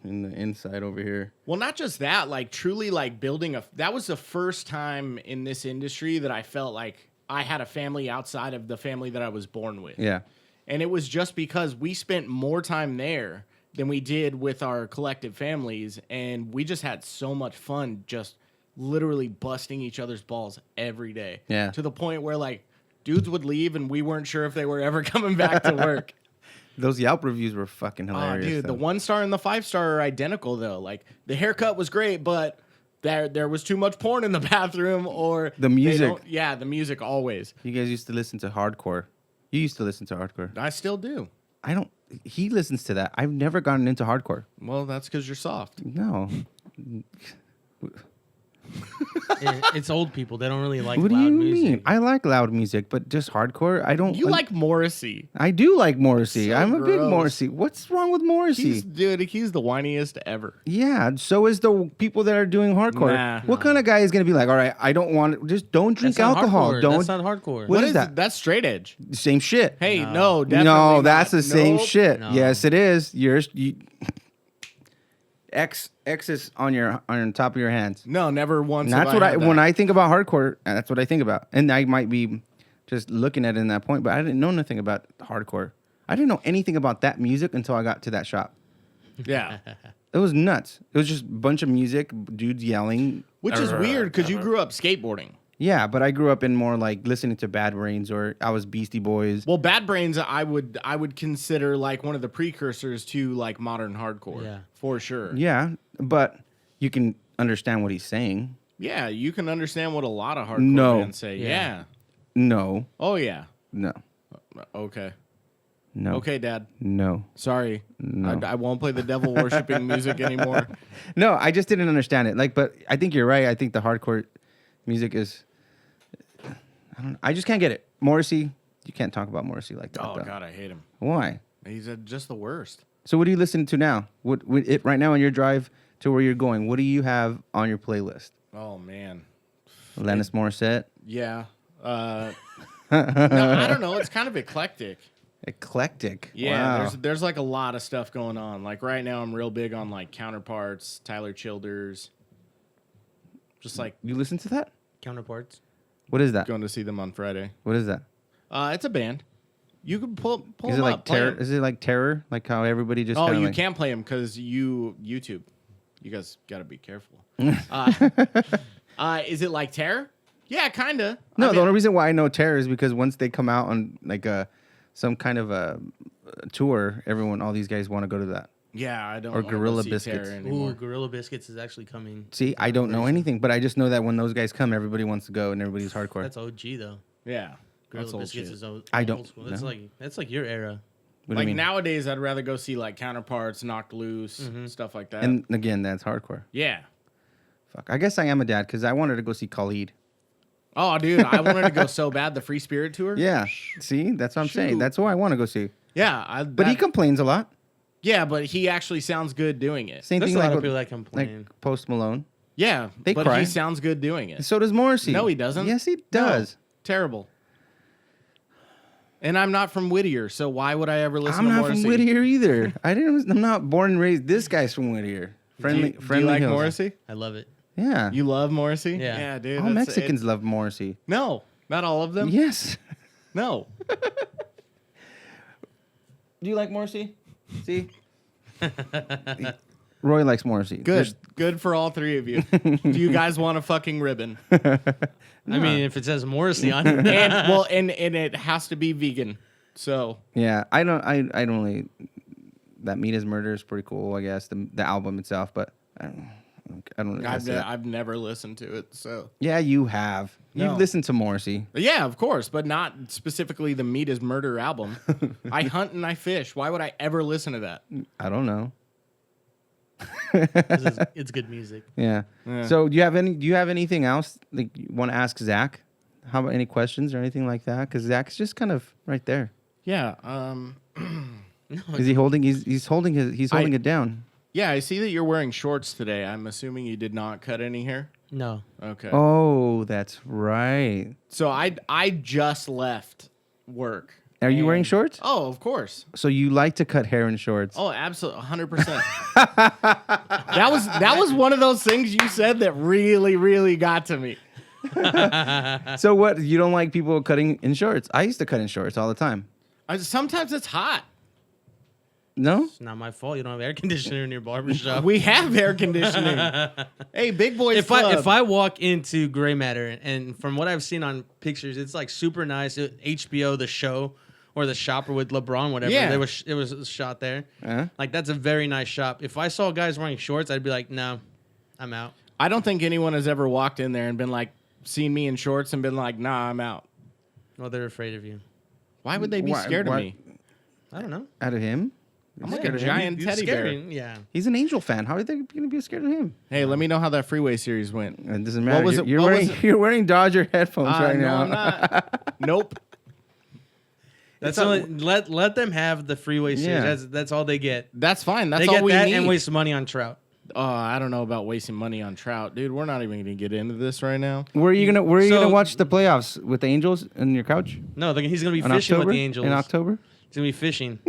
A: in the inside over here.
B: Well, not just that, like truly like building that was the first time in this industry that I felt like I had a family outside of the family that I was born with.
A: Yeah.
B: And it was just because we spent more time there than we did with our collective families. And we just had so much fun just literally busting each other's balls every day.
A: Yeah.
B: To the point where, like, dudes would leave and we weren't sure if they were ever coming back to work.
A: Those Yelp reviews were fucking hilarious.
B: Dude, the 1-star and the 5-star are identical, though. Like, the haircut was great, but there was too much porn in the bathroom, or
A: the music.
B: Yeah, the music always.
A: You guys used to listen to hardcore. You used to listen to hardcore.
B: I still do.
A: I don't. He listens to that. I've never gotten into hardcore.
B: Well, that's because you're soft.
A: No.
C: It's old people. They don't really like
A: What do
C: loud
A: you
C: music.
A: mean? I like loud music, but just hardcore. I don't.
B: You like Morrissey.
A: I do like Morrissey.
B: So
A: I'm a big
B: gross.
A: Morrissey. What's wrong with Morrissey?
B: He's the whiniest ever.
A: Yeah, so is the people that are doing hardcore.
B: Nah.
A: What kind of guy is going to be like, all right, I don't want, just don't drink
C: That's not
A: alcohol.
C: hardcore.
A: Don't.
C: That's not hardcore.
A: What is that?
B: That's straight edge.
A: Same shit.
B: Hey, no, definitely
A: No, that's
B: not.
A: the same
B: Nope.
A: shit.
C: No.
A: Yes, it is. X is on top of your hands.
B: No, never once.
A: And that's
B: have
A: what
B: had
A: when
B: that.
A: I think about hardcore, that's what I think about. And I might be just looking at it in that point, but I didn't know nothing about hardcore. I didn't know anything about that music until I got to that shop.
B: Yeah.
A: It was nuts. It was just a bunch of music, dudes yelling.
B: Which is weird because you grew up skateboarding.
A: Yeah, but I grew up in more like listening to Bad Brains, or I was Beastie Boys.
B: Well, Bad Brains, I would consider like one of the precursors to like modern hardcore.
C: Yeah.
B: For sure.
A: Yeah, but you can understand what he's saying.
B: Yeah, you can understand what a lot of hardcore fans say.
C: Yeah.
B: Yeah.
A: No,
B: Oh yeah.
A: no,
B: Okay.
A: no.
B: Okay, Dad.
A: No.
B: Sorry.
A: No.
B: I won't play the devil worshipping music anymore.
A: No, I just didn't understand it. Like, but I think you're right. I think the hardcore music is. I just can't get it. Morrissey, you can't talk about Morrissey like that.
B: Oh
A: though.
B: God, I hate him.
A: Why?
B: He's just the worst.
A: So what are you listening to now? What right now on your drive to where you're going? What do you have on your playlist?
B: Oh man.
A: Alanis Morissette.
B: Yeah. No, I don't know. It's kind of eclectic.
A: Eclectic.
B: Yeah,
A: Wow.
B: there's like a lot of stuff going on. Like right now, I'm real big on like Counterparts, Tyler Childers. Just like
A: You listen to that?
C: Counterparts.
A: What is that?
B: going to see them on Friday.
A: What is that?
B: It's a band. You can pull
A: Is
B: them
A: it like
B: up. play
A: terror?
B: 'em.
A: Is it like terror? Like how everybody just?
B: Oh,
A: kinda
B: you
A: like,
B: can't play them because YouTube. You guys got to be careful. Is it like Terror? Yeah, kind of.
A: No, the only reason why I know terror is because once they come out on like some kind of a tour, all these guys want to go to that.
B: Yeah, I don't.
A: Or
B: wanna go
A: Gorilla
B: see
A: Biscuits.
B: Terror
C: Ooh,
B: anymore.
C: Gorilla Biscuits is actually coming.
A: See, I don't know anything, but I just know that when those guys come, everybody wants to go and everybody's hardcore.
C: That's OG though.
B: Yeah,
C: Gorilla
B: that's old
C: Biscuits
B: shit.
C: is old.
A: I don't
C: Old school. That's
A: know.
C: like your era.
A: What do you
B: Like
A: mean?
B: nowadays, I'd rather go see like Counterparts, Knocked Loose,
C: Mm-hmm.
B: stuff like that.
A: And again, that's hardcore.
B: yeah.
A: Fuck. I guess I am a dad because I wanted to go see Khalid.
B: Oh, dude, I wanted to go so bad. The Free Spirit tour.
A: Yeah. See, that's what I'm saying.
B: Shoot.
A: That's who I want to go see.
B: Yeah,
A: But he complains a lot.
B: Yeah, but he actually sounds good doing it.
A: Same
C: There's
A: thing
C: a lot
A: like
C: of people
A: with-
C: that complain.
A: like Post Malone.
B: Yeah,
A: They
B: but
A: cry.
B: he sounds good doing it.
A: So does Morrissey.
B: No, he doesn't.
A: Yes, he
B: No.
A: does.
B: Terrible. And I'm not from Whittier, so why would I ever listen
A: I'm
B: to
A: not
B: Morrissey?
A: from Whittier either. I'm not born and raised. This guy's from Whittier. Friendly,
B: do you
A: friendly
B: like
A: Hills.
B: Morrissey?
C: I love it.
A: Yeah.
B: You love Morrissey?
C: Yeah.
B: Yeah, dude.
A: All
B: that's-
A: Mexicans love Morrissey.
B: No, not all of them.
A: Yes.
B: No.
A: Do you like Morrissey? See? Roy likes Morrissey.
B: Good. Good for all three of you. Do you guys want a fucking ribbon?
C: I mean, if it says Morrissey on it,
B: and it has to be vegan. So
A: Yeah, I don't really. That Meat is Murder is pretty cool, I guess. The album itself, but I don't really listen to that.
B: I've never listened to it. So
A: Yeah, you have.
B: No.
A: You've listened to Morrissey.
B: yeah, of course, but not specifically the Meat is Murder album. I hunt and I fish. Why would I ever listen to that?
A: I don't know.
C: it's good music.
A: Yeah.
B: Yeah.
A: So do you have anything else like you want to ask Zach? How about any questions or anything like that? Because Zach's just kind of right there.
B: Yeah.
A: Is he holding? He's holding it down.
B: Yeah, I see that you're wearing shorts today. I'm assuming you did not cut any hair.
C: No.
B: Okay.
A: Oh, that's right.
B: So I just left work.
A: Are you wearing
B: And-
A: shorts?
B: Oh, of course.
A: So you like to cut hair in shorts?
B: Oh, absolutely, 100%. that was one of those things you said that really, really got to me.
A: So what? You don't like people cutting in shorts? I used to cut in shorts all the time.
B: Sometimes it's hot.
A: No?
C: It's not my fault. You don't have air conditioner in your barbershop.
B: We have air conditioning. Hey, big boys
C: if
B: club.
C: I walk into Gray Matter, and from what I've seen on pictures, it's like super nice. HBO, the show, or the shop, or with LeBron, whatever.
B: Yeah.
C: It was shot there.
A: Uh-huh.
C: Like that's a very nice shop. If I saw guys wearing shorts, I'd be like, no, I'm out.
B: I don't think anyone has ever walked in there and been like, seen me in shorts and been like, nah, I'm out.
C: Well, they're afraid of you.
B: Why would they be scared of me?
C: I don't know.
A: Out of him?
B: I'm like
C: Yeah,
B: a
C: man,
B: giant
C: you
B: teddy
C: scary.
B: bear.
C: Yeah.
A: He's an Angel fan. How are they going to be scared of him?
B: Hey, let me know how that freeway series went.
A: It doesn't matter.
B: was
A: You're,
B: it-
A: you're
B: what
A: wearing
B: was it?
A: you're wearing Dodger headphones right
B: No,
A: now.
B: I'm not. Nope.
C: That's only, let them have the freeway series.
A: Yeah.
C: That's all they get.
B: That's fine. That's
C: They
B: all
C: get
B: we
C: that
B: need.
C: and waste money on trout.
B: Oh, I don't know about wasting money on trout, dude. We're not even going to get into this right now.
A: Where are you gonna
C: So-
A: watch the playoffs with the Angels on your couch
C: No, he's gonna be
A: in
C: fishing
A: October?
C: with the Angels.
A: In October?
C: He's gonna be fishing.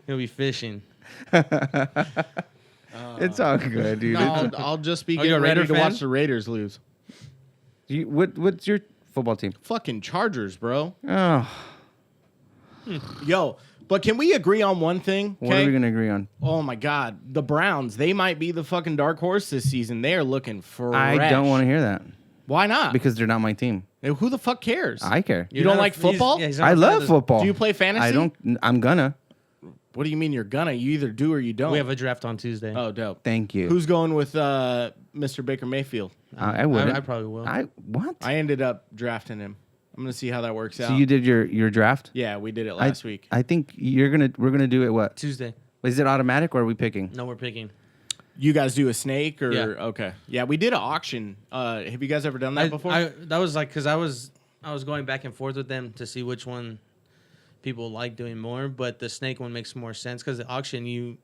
C: He'll be fishing.
A: It's all good, dude.
B: No, I'll just be
C: Are you
B: getting
C: a
B: ready
C: Raider
B: to
C: fan?
B: watch the Raiders lose.
A: What's your football team?
B: Fucking Chargers, bro.
A: Oh,
B: Yo, but can we agree on one thing?
A: what are
B: Okay.
A: we gonna agree on?
B: Oh my God, the Browns. They might be the fucking dark horse this season. They are looking fresh.
A: I don't want to hear that
B: Why not?
A: because they're not my team.
B: Who the fuck cares?
A: I care.
B: You don't
C: Not a-
B: like
C: he's-
B: football?
C: yeah, he's not
A: I
C: a fan
A: love
C: of the-
A: football.
B: Do you play fantasy?
A: I don't. I'm gonna.
B: What do you mean you're gonna? You either do or you don't.
C: We have a draft on Tuesday.
B: Oh, dope.
A: Thank you.
B: Who's going with Mr. Baker Mayfield?
A: I wouldn't.
C: I probably will.
A: What?
B: I ended up drafting him. I'm gonna see how that works out.
A: So you did your draft?
B: Yeah, we did it last week.
A: I think we're gonna do it. What?
C: Tuesday.
A: Is it automatic or are we picking?
C: No, we're picking.
B: You guys do a snake or
C: Yeah.
B: okay? Yeah, we did an auction. Have you guys ever done that before?
C: That was like because I was going back and forth with them to see which one people like doing more, but the snake one makes more sense because the auction you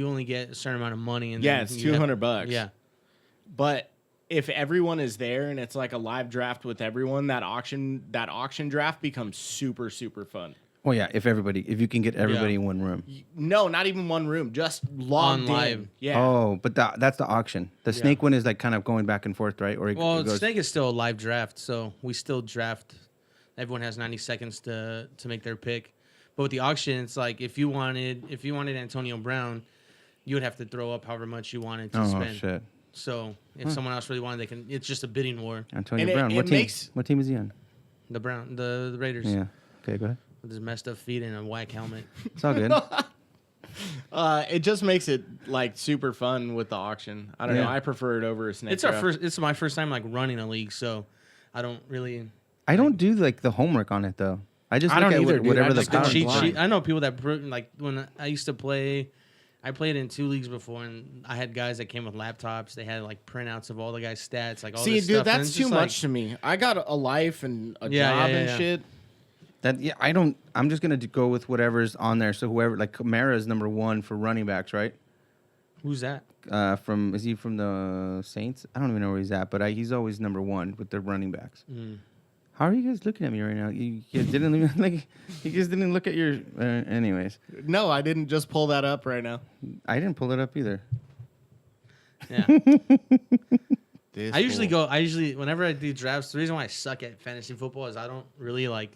C: only get a certain amount of money and
B: Yeah,
C: then
B: it's
C: you have-
B: $200.
C: Yeah,
B: But if everyone is there and it's like a live draft with everyone, that auction draft becomes super super fun.
A: Well, yeah. If you can get everybody in one room.
B: No, not even one room, just logged
C: On live.
B: in. Yeah.
A: Oh, but that's the auction. The snake one is like kind of going back and forth, right? Or it
C: well,
A: goes,
C: snake is still a live draft, so we still draft. Everyone has 90 seconds to make their pick. But with the auction, it's like if you wanted Antonio Brown, you would have to throw up however much you wanted to
A: Oh
C: spend.
A: shit!
C: So if someone else really wanted, they can. It's just a bidding war.
A: Antonio
B: And it-
A: Brown.
B: it
A: What team?
B: makes-
A: What team is he on?
C: The Raiders.
A: Yeah. Okay, go ahead.
C: With his messed up feet and a whack helmet.
A: It's all good.
B: It just makes it like super fun with the auction. I don't know.
A: Yeah.
B: I prefer it over a snake.
C: It's our
B: draft.
C: first. It's my first time like running a league, so I don't really.
A: I don't do like the homework on it though. I just
B: I
A: look
B: don't
A: at
B: either, dude.
A: whatever
B: I
A: the
B: just
C: The
B: Power
C: cheat
B: blind.
C: sheet. I know people that like when I used to play. I played in 2 leagues before, and I had guys that came with laptops. They had like printouts of all the guys' stats, like all
B: See,
C: this
B: dude,
C: stuff. and
B: that's
C: it's
B: too
C: just,
B: much to me. I got a life and a
C: Yeah,
B: job
C: yeah,
B: and
C: yeah.
B: shit.
A: That yeah, I don't. I'm just gonna go with whatever's on there. So whoever like Kamara is number 1 for running backs, right?
C: Who's that?
A: Is he from the Saints? I don't even know where he's at, but he's always number one with the running backs. How are you guys looking at me right now? You guys didn't even you guys didn't look at your. Anyways,
B: No, I didn't just pull that up right now.
A: I didn't pull it up either.
C: Yeah. I usually whenever I do drafts, the reason why I suck at fantasy football is I don't really like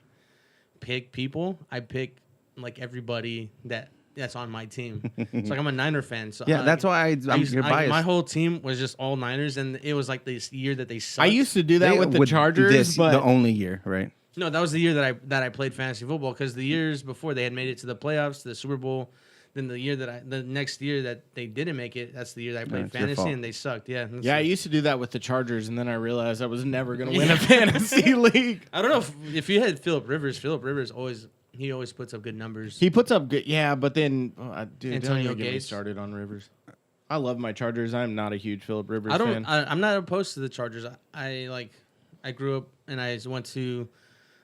C: pick people. I pick like everybody that's on my team. It's like I'm a Niner fan, so
A: Yeah, that's why you're biased.
C: My whole team was just all Niners, and it was like this year that they sucked.
B: I used to do that with the Chargers, but
A: the only year, right?
C: No, that was the year that I played fantasy football, because the years before they had made it to the playoffs, to the Super Bowl. Then the next year that they didn't make it, that's the year that I played
A: it's your fault.
C: fantasy and they sucked. Yeah.
B: I used to do that with the Chargers, and then I realized I was never going to win a fantasy league.
C: I don't know if you had Phillip Rivers always puts up good numbers.
B: He puts up good, but then dude,
C: Antonio
B: don't even get me
C: Gates.
B: started on Rivers. I love my Chargers. I'm not a huge Phillip Rivers fan.
C: I'm not opposed to the Chargers. I grew up and I went to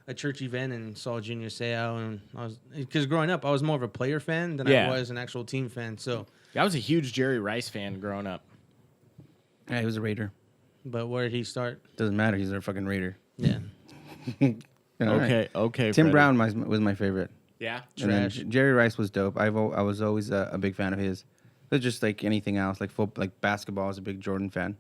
C: a church event and saw Junior Seau, and because growing up I was more of a player fan than I was an actual team fan. So
B: I was a huge Jerry Rice fan growing up.
A: Yeah, he was a Raider.
C: but where did he start?
A: Doesn't matter. He's a fucking Raider.
C: Yeah.
B: Okay.
A: Tim
B: Freddie.
A: Brown was my favorite.
B: Yeah.
A: And then
C: Trash.
A: Jerry Rice was dope. I was always a big fan of his. It's just like anything else, like football, like basketball. I was a big Jordan fan.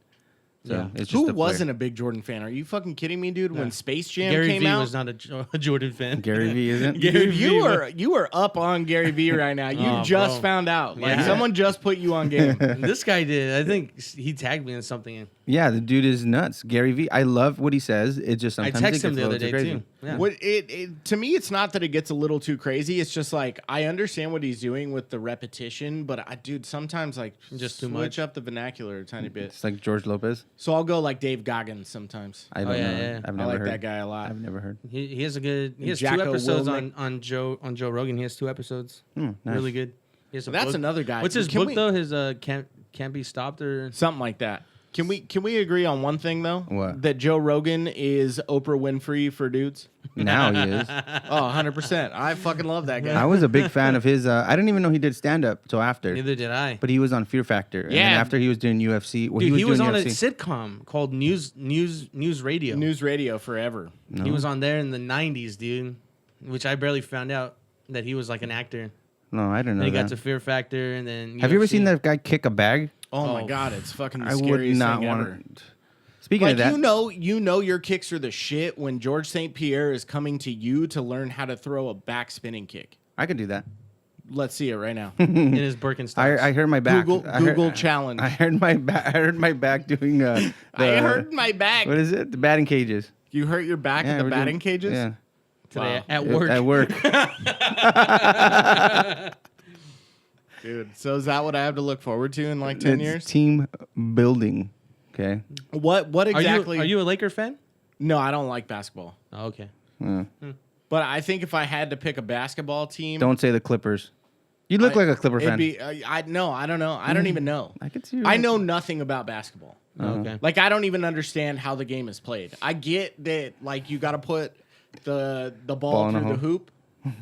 A: So
C: Yeah.
A: it's just
B: Who
A: a player.
B: wasn't a big Jordan fan? Are you fucking kidding me, dude? When Space Jam
C: Gary
B: came
C: V
B: out,
C: was not a Jordan fan.
A: Gary V isn't.
C: Gary
B: dude,
C: V
B: you were up on Gary V right now. You
C: Oh,
B: just
C: bro.
B: found out. Like
C: Yeah.
B: someone just put you on game.
C: This guy did. I think he tagged me in something.
A: Yeah, the dude is nuts. Gary V. I love what he says. It just
C: I
A: sometimes
C: texted him the other day
A: crazy.
C: too. Yeah.
B: What to me, it's not that it gets a little too crazy. It's just like I understand what he's doing with the repetition, but dude, sometimes like
C: Just too
B: switch
C: much.
B: up the vernacular a tiny bit.
A: It's like George Lopez.
B: So I'll go like Dave Goggins sometimes.
A: I don't
C: yeah,
A: know.
C: yeah.
A: I've
B: I
A: never
B: like
A: heard.
B: that guy a lot.
A: I've never heard.
C: He has a good. He has
B: Jacko
C: 2 episodes
B: Wilnick.
C: on Joe Rogan. He has 2 episodes.
A: Nice.
C: Really good. He has a
B: That's
C: book.
B: another guy.
C: What's his
B: Can
C: book
B: we-
C: though? His can't be stopped or
B: Something like that. Can we agree on one thing though?
A: What?
B: That Joe Rogan is Oprah Winfrey for dudes?
A: Now he is.
B: Oh, 100%. I fucking love that guy.
A: I was a big fan of his. I didn't even know he did stand up till after.
C: neither did I.
A: But he was on Fear Factor. And then
B: Yeah.
A: after he was doing UFC. Well,
C: Dude, he was
A: doing
C: on a
A: UFC.
C: sitcom called News Radio.
B: News radio forever.
A: No.
C: He was on there in the 90s, dude, which I barely found out that he was like an actor.
A: No, I didn't know
C: Then he
A: that.
C: got to Fear Factor, and then
A: Have you ever
C: UFC.
A: seen that guy kick a bag?
B: Oh, my
C: Oh.
B: God, it's fucking the
A: I would
B: scariest
A: not
B: thing
A: want
B: ever.
A: to. Speaking
B: Like
A: of that,
B: you know your kicks are the shit when George St. Pierre is coming to you to learn how to throw a back spinning kick.
A: I could do that.
B: Let's see it right now.
C: in his Birkenstocks?
A: I heard my back.
B: Google challenge.
A: I heard my back. I heard my back doing. The,
B: I hurt my back.
A: What is it? The batting cages.
B: You hurt your back
A: Yeah,
B: at the
A: we're
B: batting
A: doing-
B: cages?
A: Yeah.
C: today
B: Wow.
C: at work.
A: At work.
B: Dude, so is that what I have to look forward to in like 10
A: It's
B: years?
A: team building. Okay.
B: What exactly?
C: Are you a Laker fan?
B: No, I don't like basketball.
C: Oh, okay.
B: But I think if I had to pick a basketball team,
A: Don't say the Clippers. You look like a Clipper
B: it'd
A: fan.
B: be I don't know. I don't even know.
A: I could see. your-
B: I know nothing about basketball.
C: Okay.
B: Like I don't even understand how the game is played. I get that like you got to put the ball
A: Ball in a
B: through the
A: hole.
B: hoop,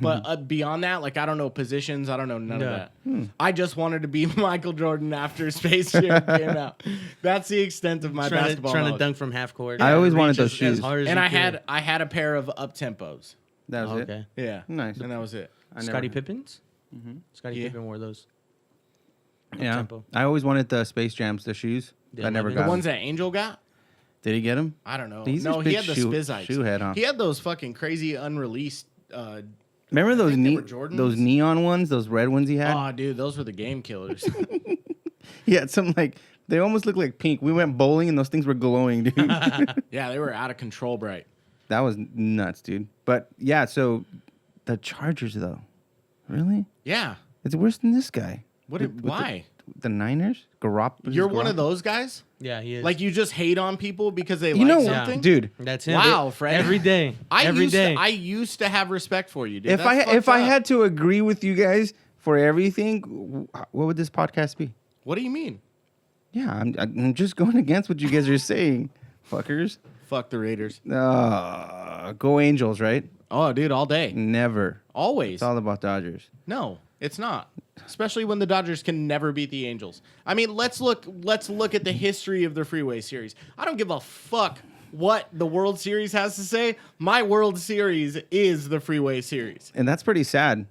B: but beyond that, like I don't know positions. I don't know none
C: Yeah.
B: of that. I just wanted to be Michael Jordan after Space Jam came out. That's the extent of my basketball
C: trying to
B: knowledge.
C: dunk from half court.
A: I always wanted
C: Reach
A: those
C: as
A: shoes.
C: hard as
B: And
C: you
B: I had a pair of up tempos.
A: That was
C: could.
A: it.
C: Okay.
B: Yeah,
A: Nice.
B: and that was it.
A: I never-
C: Scottie Pippins. Scottie
B: Yeah.
C: Pippen wore those.
A: Yeah.
C: Tempo.
A: I always wanted the Space Jams, the shoes.
C: The
A: I never
C: 11.
A: got
B: The ones
A: 'em.
B: that Angel got.
A: Did he get them?
B: I don't know.
A: He's
B: No,
A: a
B: he
A: big
B: had the
A: shoe-
B: Spizikes.
A: shoe head, huh?
B: He had those fucking crazy unreleased.
A: Remember those
B: think they were Jordans.
A: those neon ones, those red ones he had?
B: Oh, dude, those were the game killers.
A: He had some like they almost looked like pink. We went bowling and those things were glowing, dude.
B: Yeah, they were out of control bright.
A: That was nuts, dude. But yeah, so the Chargers though, really?
B: Yeah.
A: It's worse than this guy.
B: What? Why?
A: The Niners?
B: You're one of those guys?
C: Yeah, he is.
B: Like you just hate on people because they
A: You
B: like
A: know,
B: something?
A: dude.
C: That's him.
B: Wow, Fred.
C: Every day. Every day.
B: I used to have respect for you, dude.
A: If
B: That's
A: I
B: fucked up.
A: had to agree with you guys for everything, what would this podcast be?
B: What do you mean?
A: Yeah, I'm just going against what you guys are saying, fuckers.
B: Fuck the Raiders.
A: Go Angels, right?
B: Oh, dude, all day.
A: Never.
B: Always.
A: It's all about Dodgers.
B: No, it's not. Especially when the Dodgers can never beat the Angels. I mean, let's look at the history of the Freeway Series. I don't give a fuck what the World Series has to say. My World Series is the Freeway Series.
A: And that's pretty sad.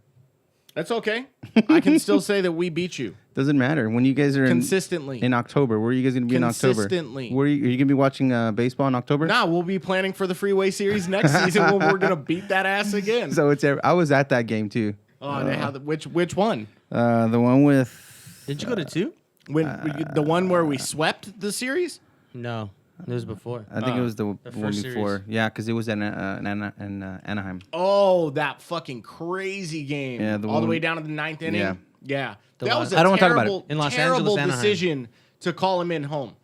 B: That's okay. I can still say that we beat you.
A: Doesn't matter. When you guys are
B: Consistently.
A: in October, where are you guys going to be in October?
B: Consistently.
A: Are you going to be watching baseball in October?
B: Nah, we'll be planning for the Freeway Series next season when we're going to beat that ass again.
A: So I was at that game too.
B: Oh, which one?
A: The one with.
C: Did you go to 2?
B: The one where we swept the series?
C: No, it was before.
A: I think it was the one
C: first
A: before.
C: series.
A: Yeah, because it was in Anaheim.
B: Oh, that fucking crazy game.
A: Yeah,
B: all the way down to the 9th inning.
A: Yeah.
B: Yeah.
C: The
B: That
C: Los-
B: was a
A: I don't wanna talk about
B: terrible,
C: it. In Los
B: terrible
C: Angeles, Anaheim.
B: decision to call him in home.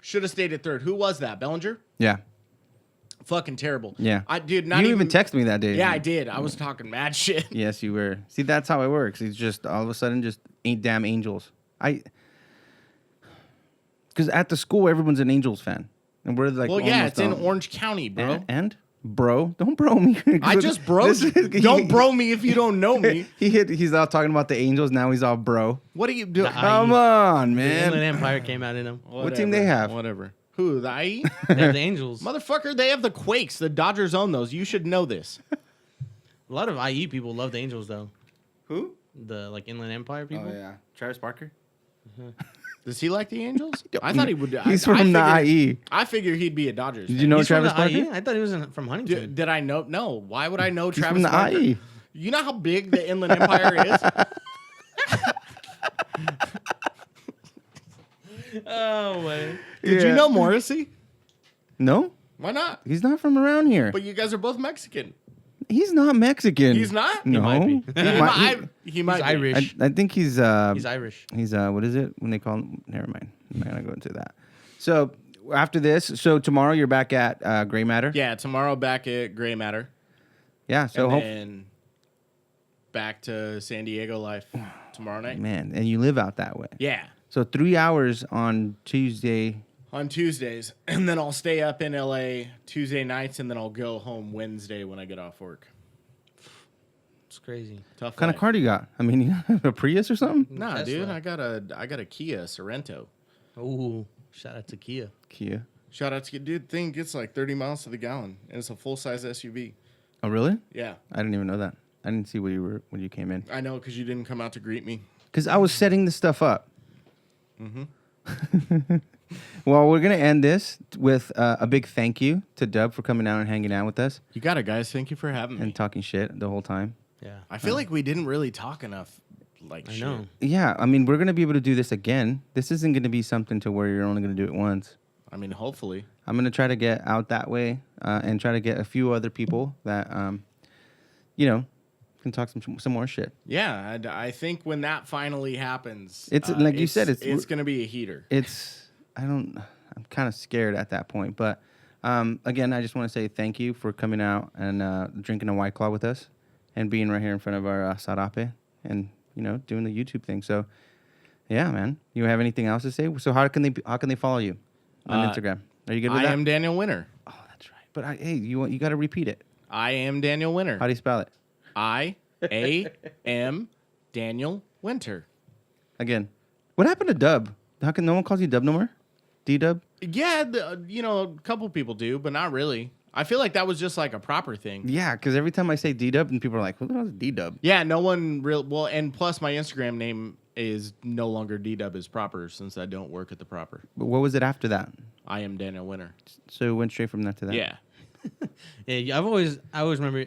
B: Should have stayed at third. Who was that? Bellinger?
A: Yeah.
B: Fucking terrible.
A: Yeah.
B: Dude, not
A: You even texted me that day.
B: Yeah, I did. I was talking mad shit.
A: Yes, you were. See, that's how it works. It's just all of a sudden just ain't damn Angels. Because at the school everyone's an Angels fan, and we're like,
B: Well, yeah,
A: almost
B: it's in
A: all-
B: Orange County, bro.
A: And bro, don't bro me.
B: I just bro. Don't bro me if you don't know me.
A: He's out talking about the Angels. Now he's all bro.
B: What are you doing?
A: Come on,
C: The Inland
A: man.
C: Empire came out in them.
A: What team they have?
B: Whatever. Who? The IE?
C: They have the Angels.
B: Motherfucker, they have the Quakes. The Dodgers own those. You should know this.
C: A lot of IE people love the Angels, though.
A: Who?
C: The Inland Empire people.
A: Oh yeah, Travis Barker.
B: Does he like the Angels? I thought he would.
A: He's from the IE.
B: I figure he'd be a Dodgers.
A: Did
B: fan.
A: you know
C: He's from
A: Travis
C: the
A: Barker?
C: IE? I thought he was from Huntington.
B: Did I know? No. Why would I know
A: He's
B: Travis
A: from the
B: Barker?
A: IE.
B: You know how big the Inland Empire is?
C: Oh, wait.
B: Did you
A: Yeah.
B: know Morrissey?
A: No,
B: Why not?
A: he's not from around here.
B: But you guys are both Mexican.
A: He's not Mexican.
B: He's not?
A: No,
C: might be.
B: He might
C: He's
B: be.
C: Irish.
A: I think he's
C: He's Irish.
A: He's what is it when they call him? Never mind. I'm not gonna go into that. So after this, so tomorrow you're back at Gray Matter.
B: Yeah, tomorrow back at Gray Matter.
A: Yeah. So
B: And
A: hope,
B: then back to San Diego life tomorrow night.
A: man, and you live out that way.
B: Yeah.
A: So 3 hours on Tuesday.
B: On Tuesdays. And then I'll stay up in LA Tuesday nights and then I'll go home Wednesday when I get off work.
C: It's crazy.
B: Tough
A: What kind of
B: life.
A: car do you got? I mean, you have a Prius or something?
B: Nah,
C: Tesla.
B: dude, I got a Kia Sorento.
C: Ooh, shout out to Kia.
A: Kia.
B: Shout out to dude, thing gets like 30 miles to the gallon and it's a full size SUV.
A: Oh, really?
B: Yeah.
A: I didn't even know that. I didn't see where you were when you came in.
B: I know because you didn't come out to greet me.
A: Because I was setting this stuff up. Well, we're going to end this with a big thank you to Dub for coming out and hanging out with us
B: You got it, guys. Thank you for having me.
A: and talking shit the whole time.
C: Yeah.
B: I feel like we didn't really talk enough. Like
C: I
B: shit.
C: know.
A: Yeah, I mean, we're going to be able to do this again. This isn't going to be something to where you're only going to do it once.
B: I mean, hopefully.
A: I'm going to try to get out that way and try to get a few other people that, can talk some more shit.
B: Yeah, I think when that finally happens,
A: It's like you said,
B: it's going to be a heater.
A: I'm kind of scared at that point. But again, I just want to say thank you for coming out and drinking a White Claw with us and being right here in front of our sarape and, doing the YouTube thing. So, yeah, man. You have anything else to say? So how can they follow you on Instagram? Are you good with
B: I
A: that?
B: am Daniel Winter.
A: Oh, that's right. But hey, you got to repeat it.
B: I am Daniel Winter.
A: How do you spell it?
B: I am Daniel Winter.
A: Again. What happened to Dub? How come no one calls you Dub no more? D-Dub?
B: Yeah, a couple people do, but not really. I feel like that was just like a proper thing.
A: Yeah, because every time I say D-Dub, and people are like, who the hell is D-Dub?
B: Yeah, no one real well, and plus my Instagram name is no longer DW is proper since I don't work at the proper.
A: But what was it after that?
B: I am Daniel Winter.
A: So it went straight from that to that?
B: Yeah.
C: Yeah, I always remember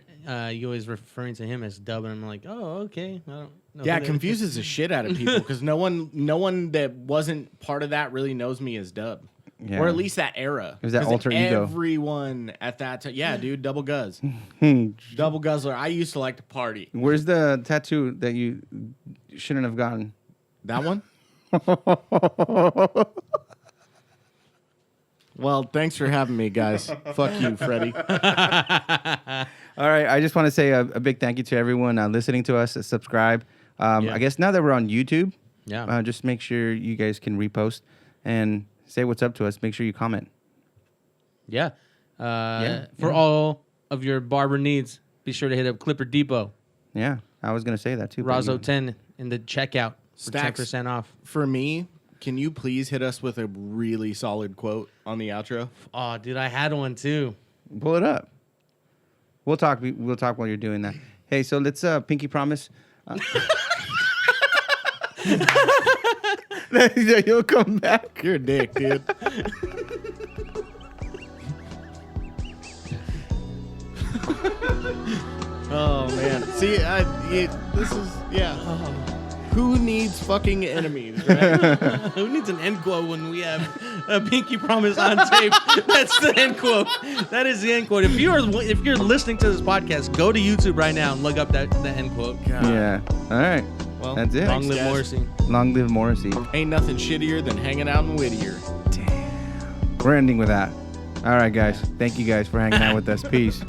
C: you always referring to him as Dub, and I'm like, oh, okay. I don't know.
B: Yeah,
C: who
B: it
C: that
B: confuses the shit out of people because no one that wasn't part of that really knows me as Dub.
A: Yeah.
B: Or at least that era.
A: It was that
B: 'Cause
A: alter ego.
B: Everyone at that time. Yeah, dude, double guzz. Double guzzler. I used to like to party.
A: Where's the tattoo that you shouldn't have gotten?
B: That one? Well, thanks for having me, guys. Fuck you, Freddie.
A: All right. I just want to say a big thank you to everyone listening to us. Subscribe.
C: Yeah.
A: I guess now that we're on YouTube,
C: Yeah.
A: just make sure you guys can repost and say what's up to us. Make sure you comment.
C: Yeah. For all of your barber needs, be sure to hit up Clipper Depot.
A: Yeah, I was gonna say that too. but
C: Razo
A: you-
C: 10 in the checkout for
B: Stacks.
C: 10% off.
B: For me, can you please hit us with a really solid quote on the outro?
C: Oh, dude, I had one too.
A: Pull it up. We'll talk. We'll talk while you're doing that. Hey, so let's pinky promise. That you'll come back.
B: You're a dick, dude. Oh man. See, this is Who needs fucking enemies, right?
C: Who needs an end quote when we have a pinky promise on tape? That's the end quote. That is the end quote. If you're listening to this podcast, go to YouTube right now and look up the end quote.
A: Yeah. All right.
B: Well,
A: That's it.
C: Long
B: Thanks,
C: live
B: guys.
C: Morrissey.
A: Long live Morrissey.
B: Ain't nothing shittier than hanging out in Whittier.
A: We're ending with that. All right, guys. Thank you guys for hanging out with us. Peace.